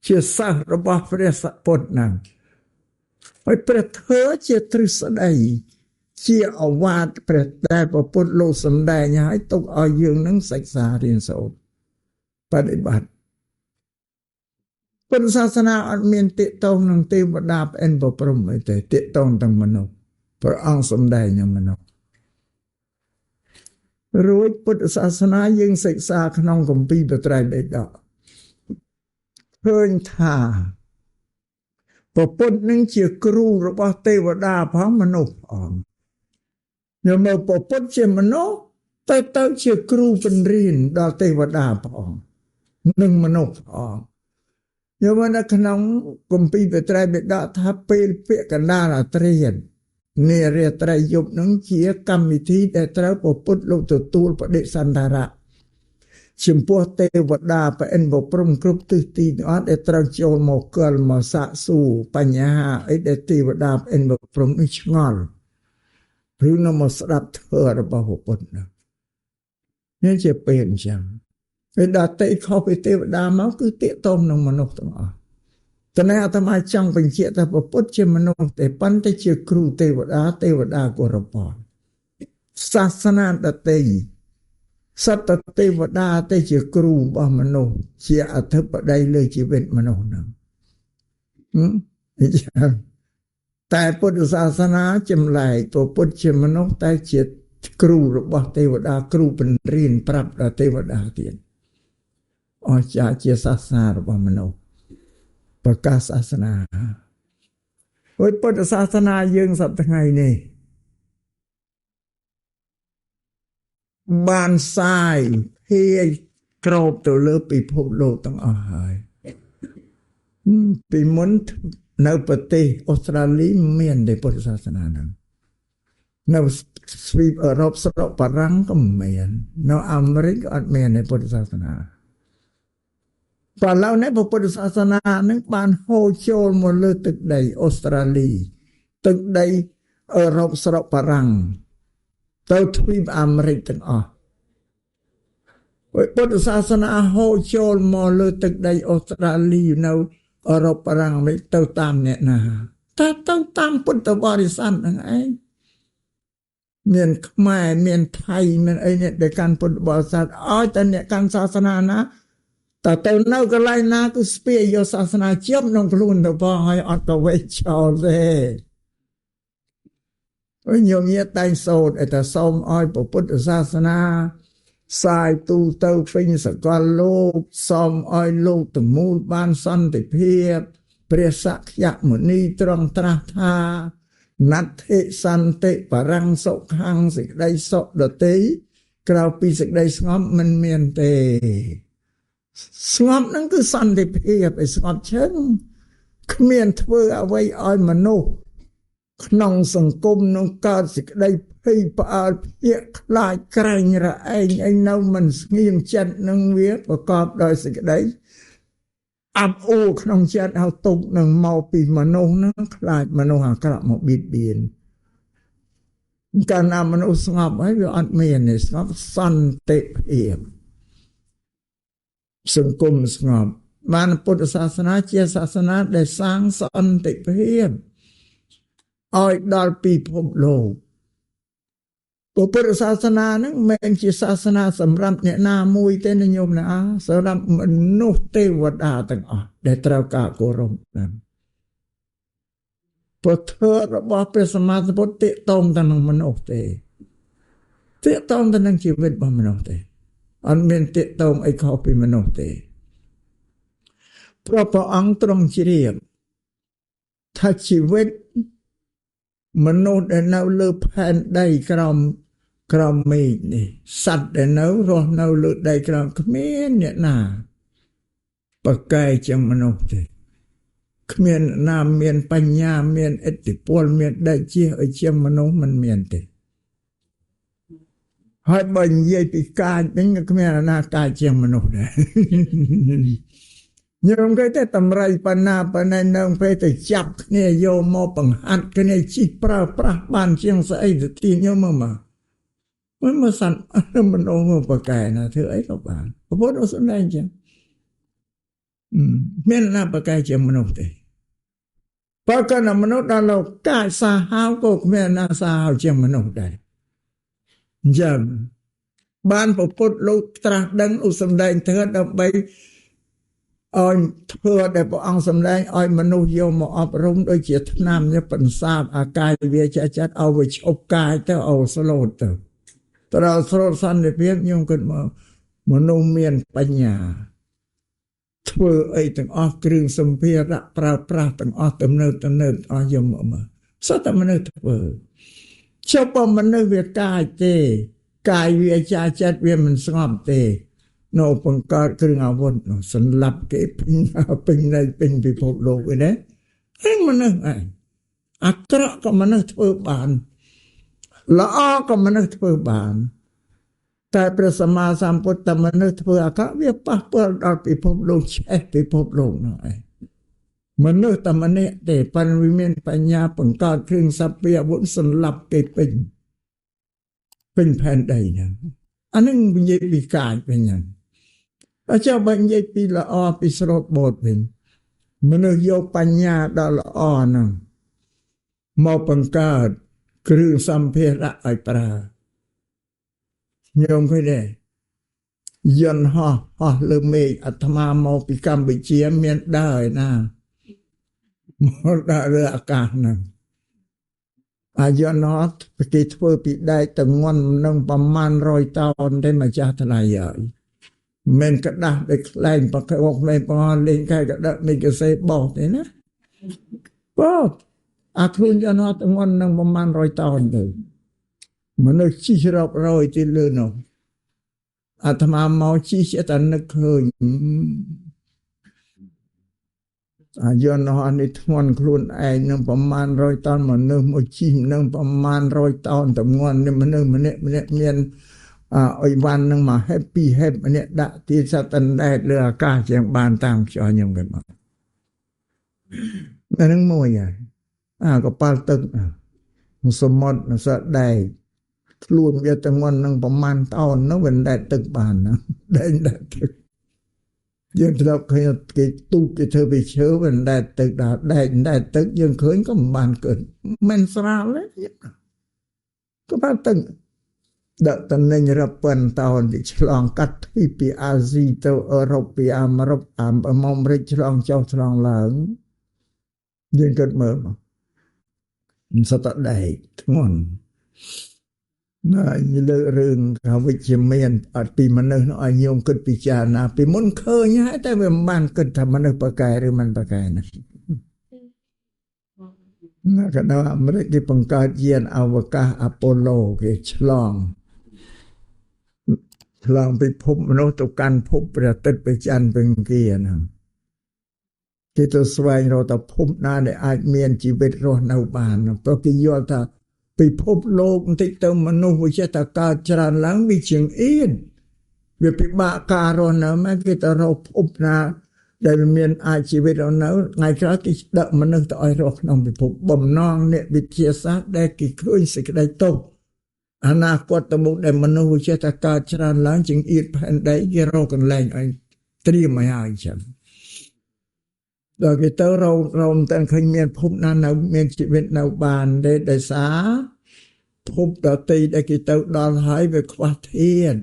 ជាសិស្សរបស់ព្រះពុទ្ធហ្នឹងហើយព្រះធម៌ជាទ្រឹស្ដីជាអវាទព្រះតែព្រះពុទ្ធលោកសម្ដែងឲ្យទុកឲ្យយើងនឹងសិក្សារៀនសូត្របដិបត្តិពុទ្ធសាសនាអត់មានទាក់ទងនឹងទេវតាប្អិនបព្រំអីទេទាក់ទងទាំងមនុស្សព្រះអង្គសម្ដែងនឹងមនុស្សរួចពុទ្ធសាសនាយើងសិក្សាក្នុងគម្ពីរបត្រៃបិដកឃើញថាព្រះពុទ្ធនឹងជាគ្រូរបស់ទេវតាផងមនុស្សផងញោមមើលព្រះពុទ្ធជាមនុស្សទៅជាគ្រូបង្រៀនដល់ទេវតាផងនិងមនុស្សផងញោមនៅក្នុងគម្ពីរបត្រៃបិដកថាពេលពាក្យកណ្ដាលអាត្រៀននារាត្រីយប់នឹងជាកម្មវិធីដែលត្រូវព្រះពុទ្ធលោកទទួលបដិសណ្ឋារៈចំពោះទេវតាប្អិនបព្រំគ្រប់ទិសទីទាំងអស់ដែលត្រូវចូលមកកលមកសាកសួរបញ្ហាអីដែលទេវតាប្អិនបព្រំនេះឆ្ងល់ឬនៅមកស្ដាប់ធម៌របស់ព្រះពុទ្ធនេះជាពេលអញ្ចឹងពេលដតេខុសពីទេវតាមកគឺទាក់ទងនឹងមនុស្សទាំងអស់តើអាត្មាចង់បញ្ជាក់ថាព្រះពុទ្ធជាមនុស្សទេប៉ុន្តែជាគ្រូទេវតាគោរពសាសនាដតេសត្វទេវតាទេជាគ្រូរបស់មនុស្សជាអធិបតីលើជីវិតមនុស្សហ្នឹងតែពុទ្ធសាសនាចម្លែកព្រះពុទ្ធជាមនុស្សតែជាគ្រូរបស់ទេវតាគ្រូបង្រៀនប្រាប់ដល់ទេវតាទៀតអស្ចារ្យជាសាសនារបស់មនុស្សប្រកាសសាសនាហើយពុទ្ធសាសនាយើងសប្តាហ៍ថ្ងៃនេះបានសាយភាយក្របទៅលើពិភពលោកទាំងអស់ហើយពីមុននៅប្រទេសអូស្ត្រាលីមានទេពុទ្ធសាសនាហ្នឹងនៅទ្វីបអឺរ៉ុបស្រុកបារាំងក៏មាននៅអាមេរិកក៏អត់មានទេពុទ្ធសាសនាតែឡើយនេះពុទ្ធសាសនានឹងបានហូរចូលមកលើទឹកដីអូស្ត្រាលីទឹកដីអឺរ៉ុបស្រុកបារាំងទៅទ្វីបអាមេរិកទាំងអស់ពុទ្ធសាសនាហូរចូលមកលើទឹកដីអូស្ត្រាលីនៅអឺរ៉ុបបារាំងអាមេរិកទៅតាមអ្នកណាតែទៅតាមពុទ្ធបរិស័ទហ្នឹងឯងមានខ្មែរមានថៃមានអីនេះដែលកាន់ពុទ្ធបរិស័ទឲ្យតែអ្នកកាន់សាសនាណាតែទៅនៅកន្លែងណាគឺស្ពាយយកសាសនាជាប់ក្នុងខ្លួនទៅផងឲ្យអត់ទៅវេចចោលទេហើយញោមញាតតែងសូត្រឲ្យតែសូមឲ្យពុទ្ធសាសនាសាយទូទៅពេញសកលលោកសូមឲ្យលោកទាំងមូលបានសន្តិភាពព្រះសក្យមុនីទ្រង់ត្រាស់ថាណដ្ឋិសន្តិបរង្គសុខੰសេចក្តីសុខដទៃក្រៅពីសេចក្តីស្ងប់មិនមានទេស្ងប់ហ្នឹងគឺសន្តិភាពឯស្ងប់ជើងគ្មានធ្វើអ្វីឲ្យមនុស្សក្នុងសង្គមនឹងកើតសេចក្តីភ័យផ្អើលភ្ញាក់ខ្លាចក្រែងរឯងឯនៅមិនស្ងៀមចិត្តនឹងវាប្រកបដោយសេចក្តី អាប់អូក្នុងចិត្តហៅទុកនឹងមកពីមនុស្សនឹងខ្លាចមនុស្សអាក្រក់មកបៀតបៀនកាលណាមនុស្សស្ងប់ហើយវាអត់មានទេស្ងប់សន្តិភាពសង្គមស្ងប់បានពុទ្ធសាសនាជាសាសនាដែលសាងសន្តិភាពឲ្យដល់ពិភពលោកពុទ្ធសាសនានឹងមិនជាសាសនាសម្រាប់អ្នកណាមួយទេណាញោមណាសម្រាប់មនុស្សទេវតាទាំងអស់ដែលត្រូវការគោរពហ្នឹងពុទ្ធរបស់ព្រះសម្មាសម្ពុទ្ធតេតងទៅនឹងមនុស្សទេតេតងទៅនឹងជីវិតរបស់មនុស្សទេអត់មានតេតងអីខុសពីមនុស្សទេព្រះអង្គទ្រង់ជ្រាបថាជីវិតមនុស្សដែលនៅលើផែនដីក្រោមមេឃនេះសត្វដែលនៅរស់នៅលើដីក្រោមគ្មានអ្នកណាប្រកែកជាងមនុស្សទេគ្មានណាមានបញ្ញាមានឥទ្ធិពលមានដេចជាឲ្យជាងមនុស្សមិនមានទេហើយបើនិយាយពីកាយវិញក៏គ្មានណាកាយជាងមនុស្សដែរញោមគេតែតម្រៃបណ្ណានៅពេលទៅចាប់គ្នាយកមកបង្ហាត់គ្នាជីប្រើប្រាស់បានជាងស្អីទៅទីញោមមកសន្តិមនុស្សមកប្រកែណាធ្វើអីក៏បានពុទ្ធអត់ស្ដែងចឹងមានណាប្រកែជាងមនុស្សទេបើកណ្ដាមនុស្សដល់លោកកាយសាហាវក៏គ្មានណាសាហាវជាងមនុស្សដែរអញ្ចឹងបានពុទ្ធលោកត្រាស់ដឹងឧសម្ដែងធ្វើដើម្បីឲ្យធ្វើដែលព្រះអង្គសម្ដែងឲ្យមនុស្សយកមកអប់រំដូចជាឆ្នាំបន្សាបអាកាយវាចាចិត្តឲ្យវាឈប់កាយទៅឲ្យស្លូតទៅត្រូវស្លូតសន្តិភាពខ្ញុំគិតមកមនុស្សមានបញ្ញាធ្វើអីទាំងអស់គ្រឿងសម្ភារៈប្រើប្រាស់ទាំងអស់ទំនើបអស់យកមកសត្វតែមនុស្សធ្វើចុះបើមនុស្សវាកាយទេកាយវាចាចិត្តវាមិនស្ងប់ទេនៅបង្កើតគ្រឿងអាវុធសម្លាប់គេពេញពិភពលោកឯណាហ្នឹងមនុស្សឯងអាក្រក់ក៏មនុស្សធ្វើបានល្អក៏មនុស្សធ្វើបានតែព្រះសម្មាសម្ពុទ្ធតែមនុស្សធ្វើអាក្រក់វាប៉ះពាល់ដល់ពិភពលោកឆេះពិភពលោកនោះឯងមនុស្សតែម្នាក់ទេប៉ុន្តែវាមានបញ្ញាបង្កើតគ្រឿងសព្វាអាវុធសម្លាប់គេពេញផែនដីហ្នឹងអានឹងនិយាយពីកាយវិញហ្នឹងតែចុះបើនិយាយពីល្អពីស្រូតបូតវិញមនុស្សយកបញ្ញាដ៏ល្អហ្នឹងមកបង្កើតគ្រឿងសម្ភារៈឲ្យប្រើញោមឃើញទេយន្តហោះលើមេឃអាត្មាមកពីកម្ពុជាមានដើរឯណាមកដើរលើអាកាសហ្នឹងអាយន្តហោះគេធ្វើពីដែកទៅងន់នឹងប្រមាណ100តោនទេម្ចាស់ថ្លៃហើយមិនក្តាស់ដូចខ្លែងប្រកបមិនផងលេងកែក្តាស់មិនកសេបោះទេណាបងអាខ្លួនយន្តហោះទៅងន់នឹងប្រមាណ100តោនទៅមនុស្សជីរាប់រយទីលើនោះអាត្មាមកជីតែនឹកឃើញអាយន្តហោះនេះធ្ងន់ខ្លួនឯងនឹងប្រមាណ100តោនមនុស្សមកជីនឹងប្រមាណ100តោនតែងន់នេះមនុស្សម្នាក់មានអុយវ៉ាន់នឹងមកហេបពីហេបម្នាក់ដាក់ទីសត្វតណ្ដែតលើអាកាសជាងបានតាមខ្យល់ខ្ញុំគេមកអានឹងមួយហើយកប៉ាល់ទឹកសមុទ្រសត្វដែកខ្លួនវាទាំងងន់នឹងប្រមាណតោននោះវាដែកទឹកបានណាដែកទឹកយើងធ្លាប់ឃើញគេទូកគេធ្វើពីឈើវាដែកទឹកដល់ដែកទឹកយើងឃើញក៏មិនបានកើតមិនស្រាលទេក៏បានទឹកដាក់តំណែងរាប់ពាន់តោនទីឆ្លងកាត់ទ្វីបពីអាស៊ីទៅអឺរ៉ុបពីអាមេរិកអាមេរិកឆ្លងចុះឆ្លងឡើងយើងគិតមើលមកសត្វដែកធ្ងន់ណានិយាយរឿងវិជ្ជមានអត់ពីមនុស្សនោះឲ្យញោមគិតពិចារណាពីមុនឃើញហើយតែវាមិនបានគិតថាមនុស្សប្រកែឬមិនប្រកែណាក៏ដល់អាមេរិកគេបង្កើតយានអវកាសអាប៉ូឡូគេឆ្លងពីភពមនុស្សទៅកាន់ភពព្រះអាទិត្យព្រះច័ន្ទព្រះអង្គាណាគេទៅស្វែងរកទៅភពណាដែលអាចមានជីវិតរស់នៅបានព្រោះគេយល់ថាពិភពលោកបន្តិចទៅមនុស្សវាចេះតែកើតច្រើនឡើងវាជាងអៀនវាពិបាកការរស់នៅមកគេទៅរកភពណា ដែលមានអាចជីវិតរស់នៅថ្ងៃក្រោយគេដឹកមនុស្សទៅឲ្យរស់ក្នុងពិភពបំណងអ្នកវិទ្យាសាស្ត្រដែលគេឃើញសេចក្តីទុក្ខអនាគតទៅមុខដែលមនុស្សវាចេះតែកើតច្រើនឡើងជាងអៀតផែនដីគេរកកន្លែងឲ្យត្រៀមឲ្យហើយចឹងដល់គេទៅរមតែឃើញមានភពណានៅមានជីវិតនៅបានទេដោយសារភពដតីដែលគេទៅដល់ហើយវាខ្វះធាតុ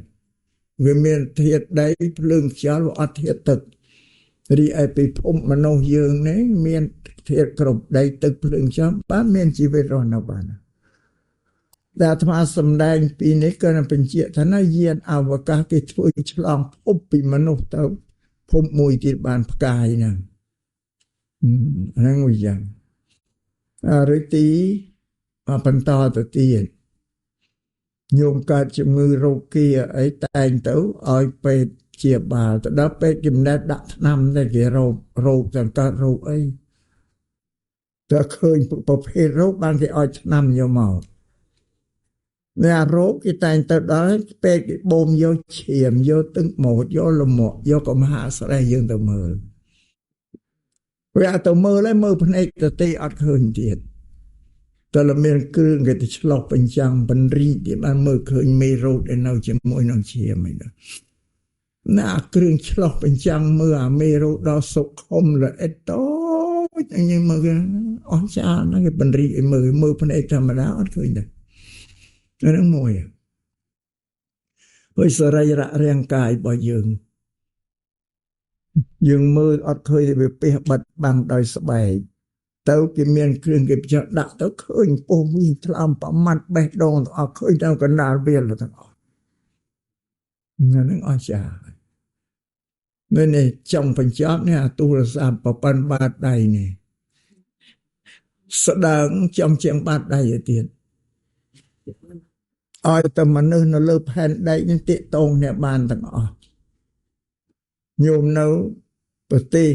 វាមានធាតុដីភ្លើងខ្យល់វាអត់ធាតុទឹករីឯពិភពមនុស្សយើងនេះមានធាតុគ្រប់ដីទឹកភ្លើងខ្យល់បានមានជីវិតរស់នៅបានតែអាត្មាសំដែងពីនេះក៏នឹងបញ្ជាក់ថាណាយានអវកាសគេធ្វើឆ្លងភពពីមនុស្សទៅភពមួយទៀតបានផ្កាយហ្នឹងហ្នឹងមួយយ៉ាងឬទីបន្តទៅទៀតញោមកើតជំងឺរោគីអីតែងទៅឲ្យពេទ្យជាបាលទៅដល់ពេទ្យគេមិនដែលដាក់ថ្នាំតែគេរោគទាំងកើតរោគអីតែឃើញប្រភេទរោគបានគេឲ្យថ្នាំយកមកអ្នករោគគេតែងទៅដល់ពេទ្យគេបូមយកឈាមយកទឹកម៉ូតយកលមាក់យកកំហាស្រែយើងទៅមើលវាទៅមើលហើយមើលភ្នែកទៅទីអត់ឃើញទៀតតែលមានគ្រឿងគេទៅឆ្លុះបញ្ចាំងបញ្រីទីបានមើលឃើញមេរោគដែលនៅជាមួយនឹងឈាមហ្នឹងណាគ្រឿងឆ្លុះបញ្ចាំងមើលអាមេរោគដល់សុខុមល្អិតតូចអញ្ចឹងមើលអស់ចាណាគេបញ្រីឲ្យមើលភ្នែកធម្មតាអត់ឃើញទេហ្នឹងមួយហើយសរីរៈរាងកាយរបស់យើងមើលអត់ឃើញវាពេះបិទបាំងដោយស្បែកទៅគេមានគ្រឿងគេបញ្ចុះដាក់ទៅឃើញពោះវិញថ្លើមប្រមាត់បេះដូងទាំងអស់ឃើញនៅកណ្ដាលវាលទាំងអស់ហ្នឹងអស្ចារ្យនេះចង់បញ្ចប់នេះអាទូរស័ព្ទប្រព័ន្ធបាតដៃនេះស្ដើងចំជាងបាតដៃទៀតឲ្យតែមនុស្សនៅលើផែនដីនេះទាក់ទងអ្នកបានទាំងអស់ញោមនៅប្រទេស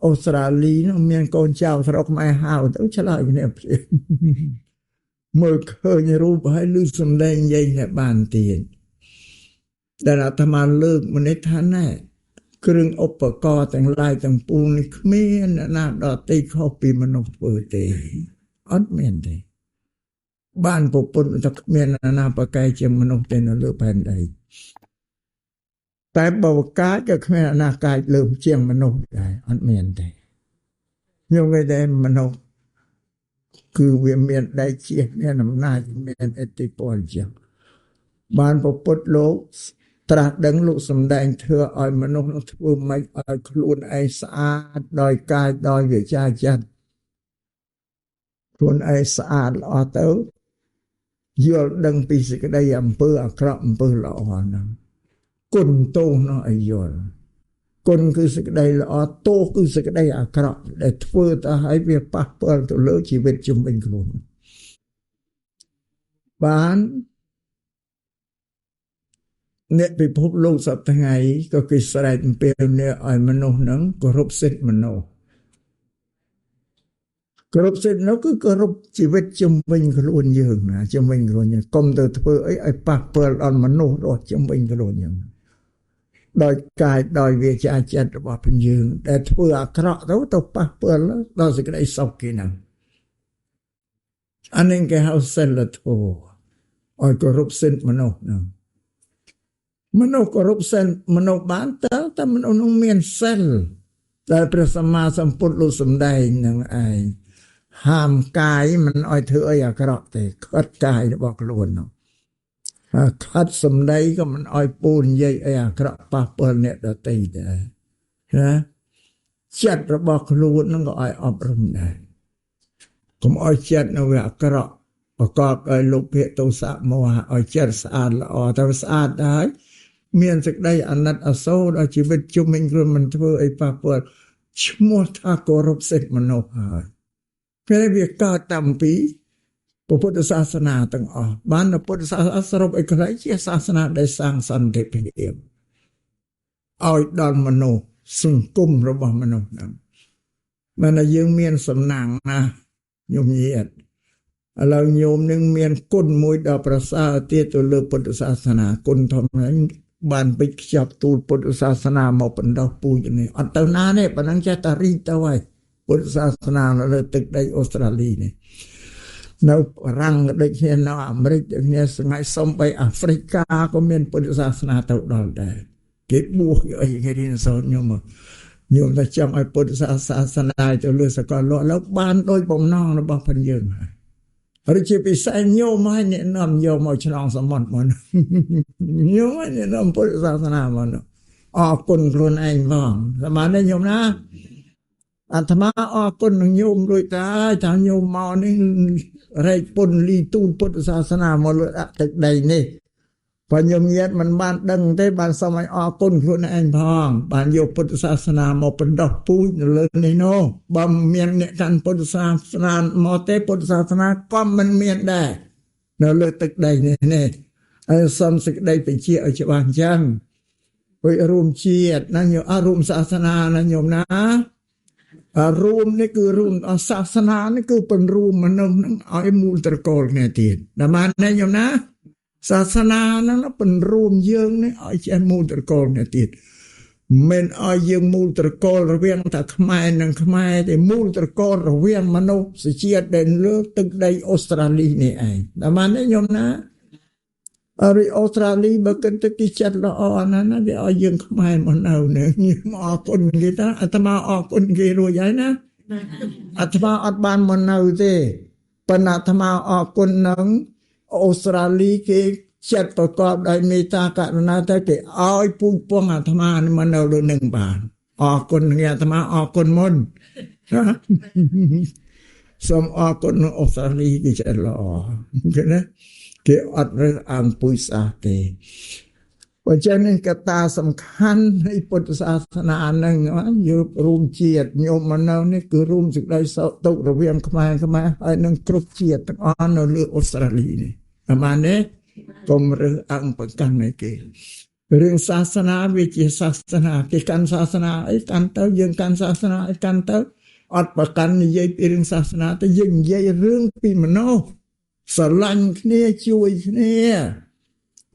អូស្ត្រាលីនោះមានកូនចៅស្រុកខ្មែរហៅទៅឆ្លើយគ្នាព្រាមមើលឃើញរូបហើយឮសំឡេងនិយាយតែបានទៀតដែលអាត្មាលើកម្នេះថាណែគ្រឿងឧបករណ៍ទាំងឡាយទាំងពួងនេះគ្មានអ្នកណាដទៃខុសពីមនុស្សធ្វើទេអត់មានទេបានពុទ្ធតែគ្មានអ្នកណាប្រកែកជាងមនុស្សទេនៅលើផែនដីតែបវកាចក៏គ្មានអនាកាចលើជាងមនុស្សដែរអត់មានទេញោមគេតែមនុស្សគឺវាមានដៃជាមានអំណាចមានឥទ្ធិពលជាងបានពុទ្ធលោកត្រាស់ដឹងលោកសំដែងធ្វើឲ្យមនុស្សនឹងធ្វើម៉េចឲ្យខ្លួនឯងស្អាតដោយកាយដោយវាចាចិត្តខ្លួនឯងស្អាតល្អទៅយល់ដឹងពីសេចក្តីអំពើអាក្រក់អំពើល្អហ្នឹងគុណទោសនោះឲ្យយល់គុណគឺសេចក្តីល្អទោសគឺសេចក្តីអាក្រក់ដែលធ្វើទៅឲ្យវាប៉ះពាល់ទៅលើជីវិតជុំវិញខ្លួនបានអ្នកពិភពលោកសប្តាហ៍ថ្ងៃក៏គេស្រែកអំពីនេះឲ្យមនុស្សហ្នឹងគោរពសិទ្ធិមនុស្សគោរពសិទ្ធិនោះគឺគោរពជីវិតជុំវិញខ្លួនយើងណាជុំវិញខ្លួនយើងកុំទៅធ្វើអីឲ្យប៉ះពាល់ដល់មនុស្សរស់ជុំវិញខ្លួនយើងដោយកាយដោយវាចាចិត្តរបស់ព្រះយើងដែលធ្វើអាក្រក់ទៅប៉ះពាល់ដល់សេចក្តីសុខគេហ្នឹងអានេះគេហៅសិលធម៌ឲ្យគោរពសិទ្ធិមនុស្សហ្នឹងមនុស្សគោរពសិលមនុស្សបានតែមនុស្សនោះមានសិលដែលព្រះសម្មាសម្ពុទ្ធលោកសម្ដែងនឹងឯងហាមកាយមិនឲ្យធ្វើអីអាក្រក់ទេខាត់កាយរបស់ខ្លួននោះខាត់សម្ដីក៏មិនឲ្យពូនិយាយអីអាក្រក់ប៉ះពាល់អ្នកដទៃដែរណាចិត្តរបស់ខ្លួននឹងក៏ឲ្យអប់រំដែរកុំឲ្យចិត្តនៅវាអាក្រក់ប្រកបដោយលោភៈទោសៈមោហៈឲ្យចិត្តស្អាតល្អតែស្អាតដែរមានសេចក្តីអាណិតអាសូរដល់ជីវិតជុំវិញខ្លួនមិនធ្វើអីប៉ះពាល់ឈ្មោះថាគោរពសិទ្ធិមនុស្សហើយពេលវាកើតតាំងពីពុទ្ធសាសនាទាំងអស់បានពុទ្ធសាសនាសរុបឲ្យខ្លីជាសាសនាដែលសាងសន្តិភាពឲ្យដល់មនុស្សសង្គមរបស់មនុស្សហ្នឹងបានតែយើងមានសំណាងណាញោមញាតិឥឡូវញោមនឹងមានគុណមួយដ៏ប្រសើរទៀតទៅលើពុទ្ធសាសនាគុណធំហ្នឹង បានបិទខ្ចប់ទូលពុទ្ធសាសនាមកបណ្ដោះពូជនេះអត់ទៅណាទេប៉ុណ្ណឹងចេះតែរីកទៅហើយពុទ្ធសាសនានៅលើទឹកដីអូស្ត្រាលីនេះនៅបារាំងដូចគ្នានៅអាមេរិកដូចគ្នាស្ងាយសំបីអាហ្វ្រិកាក៏មានពុទ្ធសាសនាទៅដល់ដែរគេបួសអីគេរៀនសូត្រខ្ញុំតែចង់ឲ្យពុទ្ធសាសនាទៅលើសកលលោកแล้วបានដោយបំណងរបស់ផងយើងហើយជាពិសេសញោមឲ្យអ្នកនាំយកមកឆ្លងសមុទ្រមកញោមឲ្យអ្នកនាំពុទ្ធសាសនាមកអរគុណខ្លួនឯងផងស្មានទេញោមណាអាត្មាអរគុណនឹងញោមរួចតែថាញោមមកនេះរែកពុនលីទូលពុទ្ធសាសនាមកលើទឹកដីនេះបើញោមញាតមិនបានដឹងទេបានសូមឲ្យអរគុណខ្លួនឯងផងបានយកពុទ្ធសាសនាមកបណ្ដោះពូជនៅលើនេះនោះបើមានអ្នកកាន់ពុទ្ធសាសនាមកទេពុទ្ធសាសនាក៏មិនមានដែរនៅលើទឹកដីនេះហើយសូមសេចក្តីបញ្ជាឲ្យច្បាស់អញ្ចឹងឲ្យរួមជាតិណាញោមរួមសាសនាណាញោមណារួមនេះគឺរួមសាសនានេះគឺពង្រួមមនុស្សនឹងឲ្យមូលត្រកូលគ្នាទៀតតែបានទេញោមណាសាសនាហ្នឹងពង្រួមយើងនេះឲ្យចេះមូលត្រកូលគ្នាទៀតមិនឲ្យយើងមូលត្រកូលរវាងតែខ្មែរនិងខ្មែរទេមូលត្រកូលរវាងមនុស្សជាតិដែលលើទឹកដីអូស្ត្រាលីនេះឯងតែបានទេញោមណាអូស្ត្រាលីបើគិតទៅគេចាត់ល្អណាស់ណាគេឲ្យយើងខ្មែរមកនៅនេះអរគុណគេតាអាត្មាអរគុណគេរួចហើយណាអាត្មាអត់បានមកនៅទេប៉ុន្តែអាត្មាអរគុណនឹងអូស្ត្រាលីគេចាត់ប្រកបដោយមេត្តាករុណាតែគេឲ្យពូជពងអាត្មាមកនៅលើនឹងបានអរគុណគេអាត្មាអរគុណមុនសូមអរគុណអូស្ត្រាលីគេចាត់ល្អឃើញណាគេអត់រើសអើងពុយសាសទេបើចឹងនេះកត្តាសំខាន់នៃពុទ្ធសាសនានឹងយករួមជាតិញោមមកនៅនេះគឺរួមសេចក្តីសោកទុក្ខរវាងខ្មែរហើយនឹងគ្រប់ជាតិទាំងអស់នៅលើអូស្ត្រាលីនេះអាម៉ានទេកុំរើសអើងប្រកាន់ឲ្យគេរឿងសាសនាវាជាសាសនាគេកាន់សាសនាអីកាន់ទៅយើងកាន់សាសនាអីកាន់ទៅអត់ប្រកាន់និយាយពីរឿងសាសនាតែយើងនិយាយរឿងពីមនុស្សស្រឡាញ់គ្នាជួយគ្នា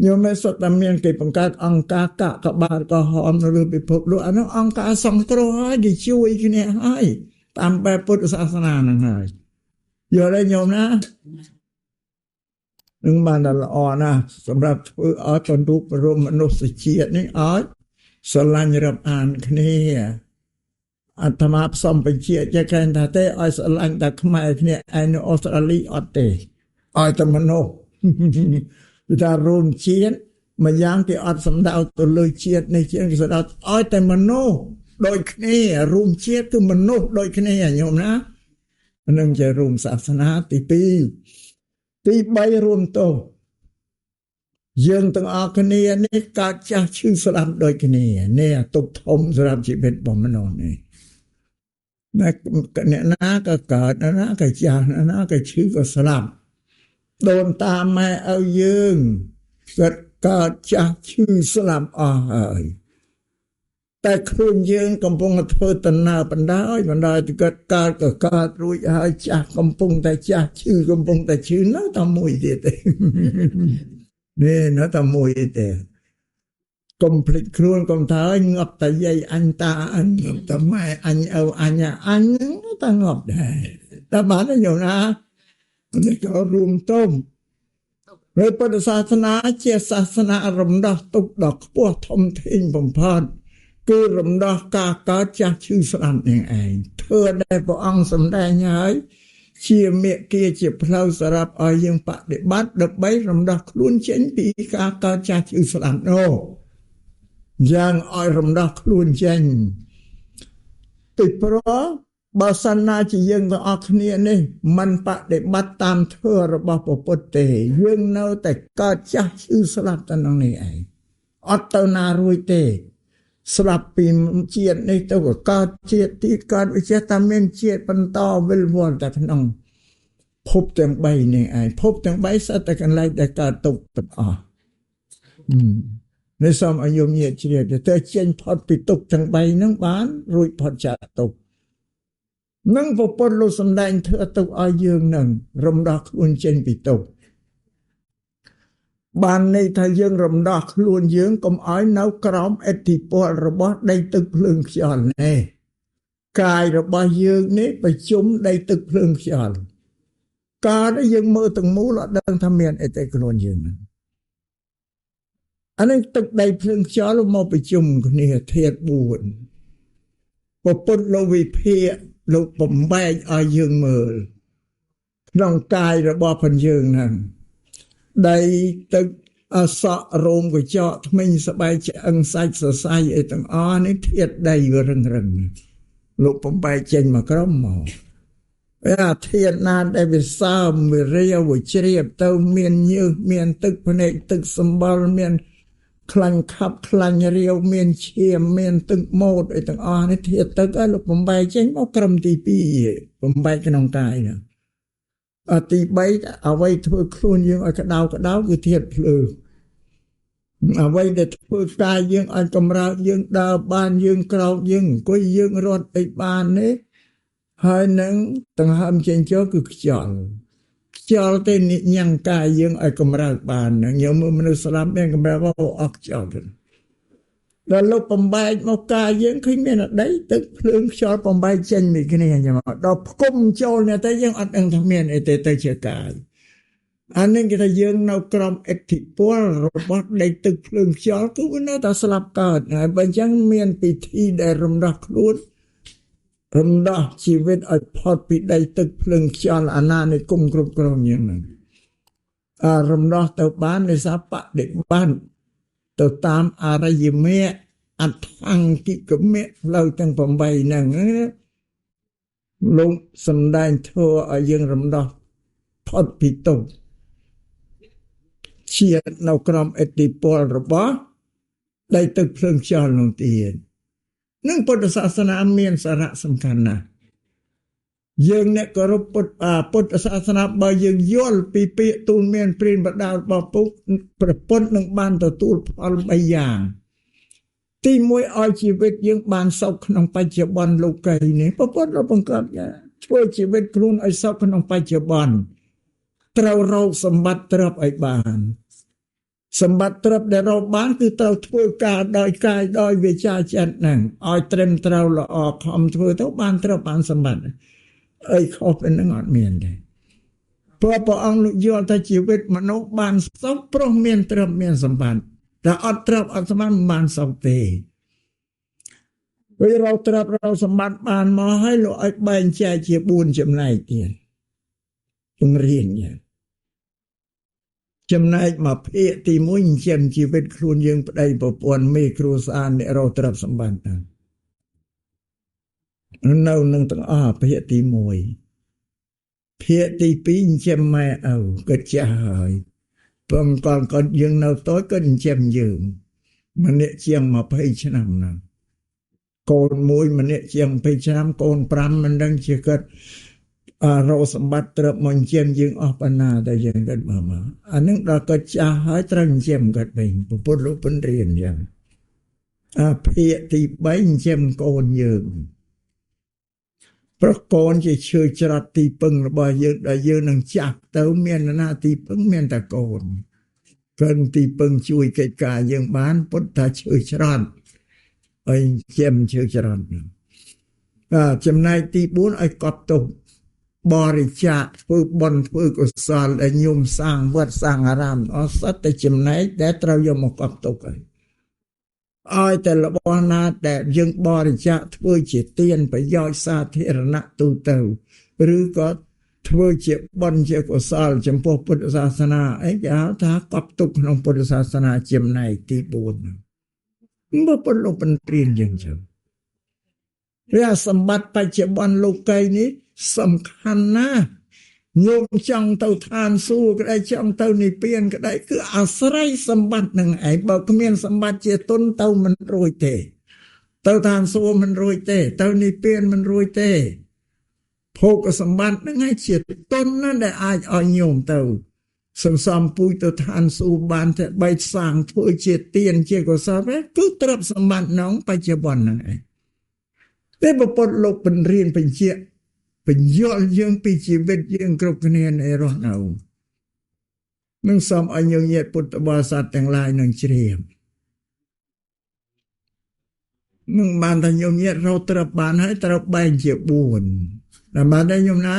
ញោមមិនសុទ្ធតែមានគេបង្កើតអង្គការកាកបាទក៏ហមនៅលើពិភពលោកអានោះអង្គការសង្គ្រោះហើយគេជួយគ្នាហើយតាមបែបពុទ្ធសាសនាហ្នឹងហើយយល់ទេញោមណានឹងបានដល់ល្អណាស់សម្រាប់ធ្វើឲ្យទន្ទុបរមមនុស្សជាតិនេះឲ្យស្រឡាញ់រាប់អានគ្នាអាត្មាផ្សំបញ្ជាចេះកែថាទេឲ្យស្រឡាញ់តែខ្មែរគ្នាឯនៅអូស្ត្រាលីអត់ទេឲ្យតែមនុស្សគឺថារួមជាតិមួយយ៉ាងគេអត់សំដៅទៅលើជាតិនេះជាងគេសំដៅឲ្យតែមនុស្សដូចគ្នារួមជាតិគឺមនុស្សដូចគ្នាញោមណានឹងជារួមសាសនាទី2ទី3រួមទៅយើងទាំងអស់គ្នានេះកើតចាស់ឈឺស្លាប់ដូចគ្នានេះទុកធំសម្រាប់ជីវិតរបស់មនុស្សនេះអ្នកណាក៏កើតអ្នកណាក៏ចាស់អ្នកណាក៏ឈឺក៏ស្លាប់ដូនតាម៉ែឪយើងគាត់កើតចាស់ឈឺស្លាប់អស់ហើយតែខ្លួនយើងកំពុងធ្វើដំណើរបណ្ដោយទៅគាត់កើតក៏កើតរួចហើយចាស់កំពុងតែចាស់ឈឺកំពុងតែឈឺនៅតែមួយទៀតទេនេះនៅតែមួយទេកុំភ្លេចខ្លួនកុំថាងាប់តែយាយអញតាអញងាប់តែម៉ែអញឪអញតែងាប់ដែរតែបានទេញោមណានេះក៏រួមទៅព្រះពុទ្ធសាសនាជាសាសនារំដោះទុក្ខដ៏ខ្ពស់ធំធេងបំផុតគឺរំដោះការកើតចាស់ឈឺស្លាប់នឹងឯងធ្វើដែលព្រះអង្គសម្ដែងហើយជាមេគាជាផ្លូវសម្រាប់ឲ្យយើងបដិបត្តិដើម្បីរំដោះខ្លួនចេញពីការកើតចាស់ឈឺស្លាប់នោះយ៉ាងឲ្យរំដោះខ្លួនចេញពីព្រោះបើសិនណាជាយើងទាំងអស់គ្នានេះមិនបដិបត្តិតាមធម៌របស់ព្រះពុទ្ធទេយើងនៅតែកើតចាស់ឈឺស្លាប់តែក្នុងនេះឯងអត់ទៅណារួចទេស្លាប់ពីជាតិនេះទៅក៏កើតជាតិទីកើតវិជាតាមានជាតិបន្តវិលវល់តែក្នុងភពទាំង3នេះឯងភពទាំង3សត្វតែកន្លែងដែលកើតទុកទាំងអស់នេះសូមឲ្យយមញាតិជ្រាបទៅចេញផុតពីទុកទាំង3ហ្នឹងបានរួចផុតចាកទុកនឹងពពុទ្ធលោកសម្ដែងធ្វើទុកឲ្យយើងនឹងរំដោះខ្លួនចេញពីទុក បានន័យថាយើងរំដោះខ្លួនយើងកុំឲ្យនៅក្រោមឥទ្ធិពលរបស់ដីទឹកភ្លើងខ្យល់នេះកាយរបស់យើងនេះប្រជុំដីទឹកភ្លើងខ្យល់ការដែលយើងមើលទាំងមូលអត់ដឹងថាមានអីតែខ្លួនយើងហ្នឹងអានេះទឹកដីភ្លើងខ្យល់មកប្រជុំគ្នាធាតុ4ពពុទ្ធលោកវិភាគលោកបំបែកឲ្យយើងមើលក្នុងកាយរបស់ផងយើងហ្នឹងដីទឹកអសក់រោមកញ្ចក់ធ្មេញស្បែកឆ្អឹងសាច់សរសៃអីទាំងអស់នេះធាតុដីវារឹងលោកបំបែកចេញមកក្រុមមកអាធាតុណាដែលវាសើមវារាវវាជ្រាបទៅមានញើសមានទឹកភ្នែកទឹកសម្បល់មានខ្លាញ់ខាប់ខ្លាញ់រាវមានឈាមមានទឹកម៉ូតអីទាំងអស់នេះធាតុទឹកឲ្យលោកបំបែកចេញមកក្រុមទី2បំបែកក្នុងកាយហ្នឹងទី3អ្វីធ្វើខ្លួនយើងឲ្យក្តៅគឺធាតុភ្លើងអ្វីដែលធ្វើកាយយើងឲ្យកម្រើកយើងដើរបានយើងក្រោកយើងអង្គុយយើងរត់អីបាននេះហើយនឹងដង្ហើមចេញចូលគឺខ្យល់ទេញ៉ាំងកាយយើងឲ្យកម្រើកបាននឹងយើងមើលមនុស្សស្លាប់មានកម្រើកអស់ខ្យល់ដល់លោកបំបែកមកកាយយើងឃើញមានអដីទឹកភ្លើងខ្យល់បំបែកចេញពីគ្នាចឹងមកដល់ផ្គុំចូលនេះតែយើងអត់ដឹងថាមានអីទៅជាកាយអានេះគេថាយើងនៅក្រោមឥទ្ធិពលរបស់ដីទឹកភ្លើងខ្យល់គឺវានៅតែស្លាប់កើតហើយបើអញ្ចឹងមានពិធីដែលរំដោះខ្លួនរំដោះជីវិតឲ្យផុតពីដីទឹកភ្លើងខ្យល់អាណានិគមគ្រប់គ្រងយ៉ាងហ្នឹងរំដោះទៅបានដោយសារបដិបត្តិទៅតាមអរិយមគ្គអដ្ឋង្គិកមគ្គផ្លូវទាំង8ហ្នឹងលោកសំដែងធម៌ឲ្យយើងរំដោះផុតពីទុក្ខជានៅក្រោមឥទ្ធិពលរបស់ដីទឹកភ្លើងខ្យល់នោះទៀតនឹងពុទ្ធសាសនាមានសារៈសំខាន់ណាស់យើងអ្នកគោរពពុទ្ធសាសនាបើយើងយល់ពីពាក្យទូលមានព្រានបដាលរបស់ពុទ្ធប្រពន្ធនឹងបានទទួលផល3យ៉ាងទី1ឲ្យជីវិតយើងបានសុខក្នុងបច្ចុប្បន្នលោកីនេះប្រពន្ធរបង្កើតធ្វើជីវិតខ្លួនឲ្យសុខក្នុងបច្ចុប្បន្នត្រូវរកសម្បត្តិទ្រព្យឲ្យបានសម្បត្តិទ្រព្យដែលរកបានគឺត្រូវធ្វើការដោយកាយដោយវាចាចិត្តហ្នឹងឲ្យត្រឹមត្រូវល្អខំធ្វើទៅបានទ្រព្យបានសម្បត្តិអីខុសពីនឹងអត់មានទេព្រោះព្រះអង្គលោកយល់ថាជីវិតមនុស្សបានសុខព្រោះមានទ្រព្យមានសម្បត្តិតែអត់ទ្រព្យអត់សម្បត្តិមិនបានសុខទេពេលរកទ្រព្យរកសម្បត្តិបានមកហើយលោកឲ្យបែងចែកជា4ចំណែកទៀតពង្រៀនយ៉ាងចំណែកមកភាគទី1ចិញ្ចឹមជីវិតខ្លួនយើងប្តីប្រពន្ធមេគ្រួសារអ្នករកទ្រព្យសម្បត្តិនៅនឹងទាំងអស់ភាគទី1ភាគទី2ចិញ្ចឹមម៉ែឪគាត់ចាស់ហើយបងកូនយើងនៅតូចគាត់ចិញ្ចឹមយើងម្នាក់ជាង20ឆ្នាំណាកូនមួយម្នាក់ជាង20ឆ្នាំកូន5មិនដឹងជាគាត់រកសម្បត្តិទ្រព្យមកចិញ្ចឹមយើងអស់ប៉ុណ្ណាតែយើងគាត់មកអានឹងដល់គាត់ចាស់ហើយត្រូវចិញ្ចឹមគាត់វិញពុទ្ធលោកពន្រៀនយ៉ាងភាគទី3ចិញ្ចឹមកូនយើងព្រោះកូនជាឈើច្រត់ទីពឹងរបស់យើងដែលយើងនឹងចាស់ទៅមានណាទីពឹងមានតែកូនទីពឹងជួយកិច្ចការយើងបានពុទ្ធថាឈើច្រត់ឲ្យចិញ្ចឹមឈើច្រត់ចំណែកទី4ឲ្យកប់ទុកបរិច្ចាគធ្វើបុណ្យធ្វើកុសលដែលញោមសាងវត្តសាងអារាមអស់សត្វតែចំណែកដែលត្រូវយកមកកប់ទុកឲ្យតែរបស់ណាដែលយើងបរិច្ចាគធ្វើជាទានប្រយោជន៍សាធារណៈទូទៅឬក៏ធ្វើជាបុណ្យជាកុសលចំពោះពុទ្ធសាសនាអីគេហៅថាកប់ទុកក្នុងពុទ្ធសាសនាចំណែកទី4មើលពុទ្ធលោកបញ្រៀនយើងចឹងរាសម្បត្តិបច្ចុប្បន្នលោកីនេះសំខាន់ណាស់ញោមចង់ទៅឋានសួគ៌ក្តីចង់ទៅនិព្វានក្តីគឺអាស្រ័យសម្បត្តិនឹងឯងបើគ្មានសម្បត្តិជាទុនទៅមិនរួចទេទៅឋានសួគ៌មិនរួចទេទៅនិព្វានមិនរួចទេភោគសម្បត្តិនឹងឯងជាទុនណាដែលអាចឲ្យញោមទៅសន្សំពូជទៅឋានសួគ៌បានតែបីសាងធ្វើជាទានជាកុសលគឺទ្រព្យសម្បត្តិក្នុងបច្ចុប្បន្នហ្នឹងឯងតែពុទ្ធលោកបញ្រៀនបញ្ជាក់បញ្យល់យើងពីជីវិតយើងគ្រប់គ្នានៃរស់នៅ នឹងសូមឲ្យញញាតិពុទ្ធបរិស័ទទាំងឡាយនឹងជ្រាបនឹងបានថាញញាតិរត់ត្រូវបានហើយត្រូវបែងជា4តែបានតែញណា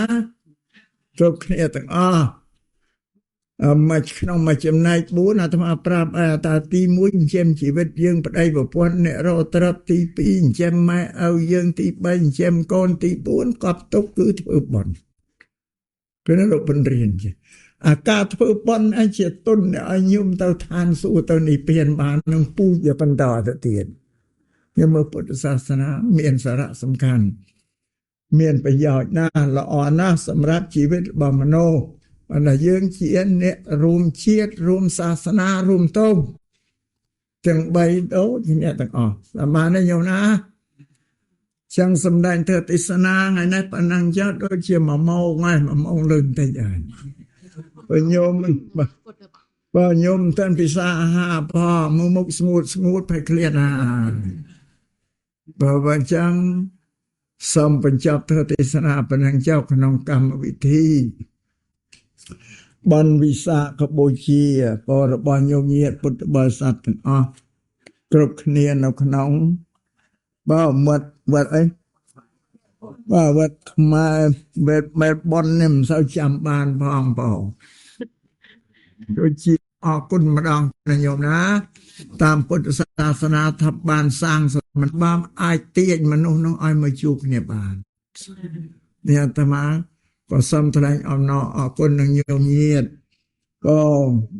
គ្រប់គ្នាទាំងអស់មកក្នុងមួយចំណែក4អាត្មាប្រាប់ឲ្យតាទី1ចិញ្ចឹមជីវិតយើងប្តីប្រពន្ធអ្នករកទ្រព្យទី2ចិញ្ចឹមម៉ែឪយើងទី3ចិញ្ចឹមកូនទី4កប់ទុកគឺធ្វើបុណ្យគឺនៅលោកបញ្រៀនជាអាការធ្វើបុណ្យអញជាទុនឲ្យញោមទៅឋានសួគ៌ទៅនិព្វានបាននឹងពូជជាបន្តទៅទៀតខ្ញុំមើលពុទ្ធសាសនាមានសារៈសំខាន់មានប្រយោជន៍ណាស់ល្អណាស់សម្រាប់ជីវិតរបស់មនុស្សបើយើងជាអ្នករួមជាតិរួមសាសនារួមតោទាំង3ដូចអ្នកទាំងអស់តាមបានទេញោមណាចឹងសំដែងធ្វើទេសនាថ្ងៃនេះប៉ុណ្ណឹងចុះដូចជា1 ម៉ោងហើយ1 ម៉ោងលើបន្តិចហើយបើញោមទាំងពិសាអាហារផងមុខស្ងួតភ័យឃ្លានណាបើមិនចឹងសូមបញ្ចប់ធ្វើទេសនាប៉ុណ្ណឹងចុះក្នុងកម្មវិធីបនវិសាខបូជាក៏របស់ញោមញាតិពុទ្ធបរិស័ទទាំងអស់គ្រប់គ្នានៅក្នុងបើវត្តអីបាទវត្តខ្មែរបែបបននេះមិនសូវចាំបានផងបងដូចជាអរគុណម្ដងញោមណាតាមពុទ្ធសាសនាថាបានសាងមិនបានអាចទាញមនុស្សនោះឲ្យមកជួបគ្នាបាននេះអាត្មាក៏សូមថ្លែងអំណរអរគុណនឹងញោមញាតិក៏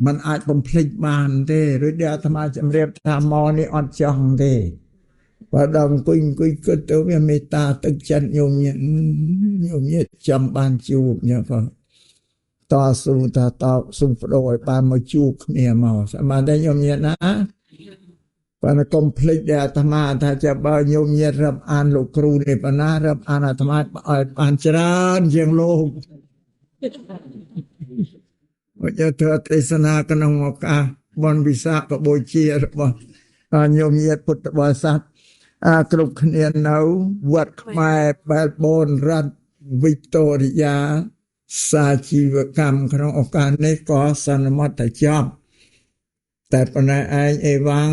มันអាចបំភ្លេចបានទេឬដែលអាត្មាជម្រាបថាមកនេះអត់ចង់ទេបើដល់អង្គុយគិតទៅវាមេត្តាទឹកចិត្តញោមញាតិចាំបានជួបញ៉ាំផងតស៊ូតស៊ូបដូរឲ្យបានមកជួបគ្នាមកស្មានតែញោមញាតិណាបើកុំភ្លេចដែលអាត្មាថាจะបើញោមញាតិរាប់អានលោកគ្រូនេះបណ្ណារាប់អានអាត្មាឲ្យបានច្រើនជាងលោកមកធ្វើទេសនាក្នុងឱកាសបុណ្យវិសាខបូជារបស់ញោមញាតិពុទ្ធបរិស័ទគ្រប់គ្នានៅវត្តខ្មែរបែលបូនរដ្ឋវីកតូរីយ៉ាសាជីវកម្មក្នុងឱកាសនេះក៏សន្មតចប់តែប៉ុណ្ណេះឯងអេវ៉ាំង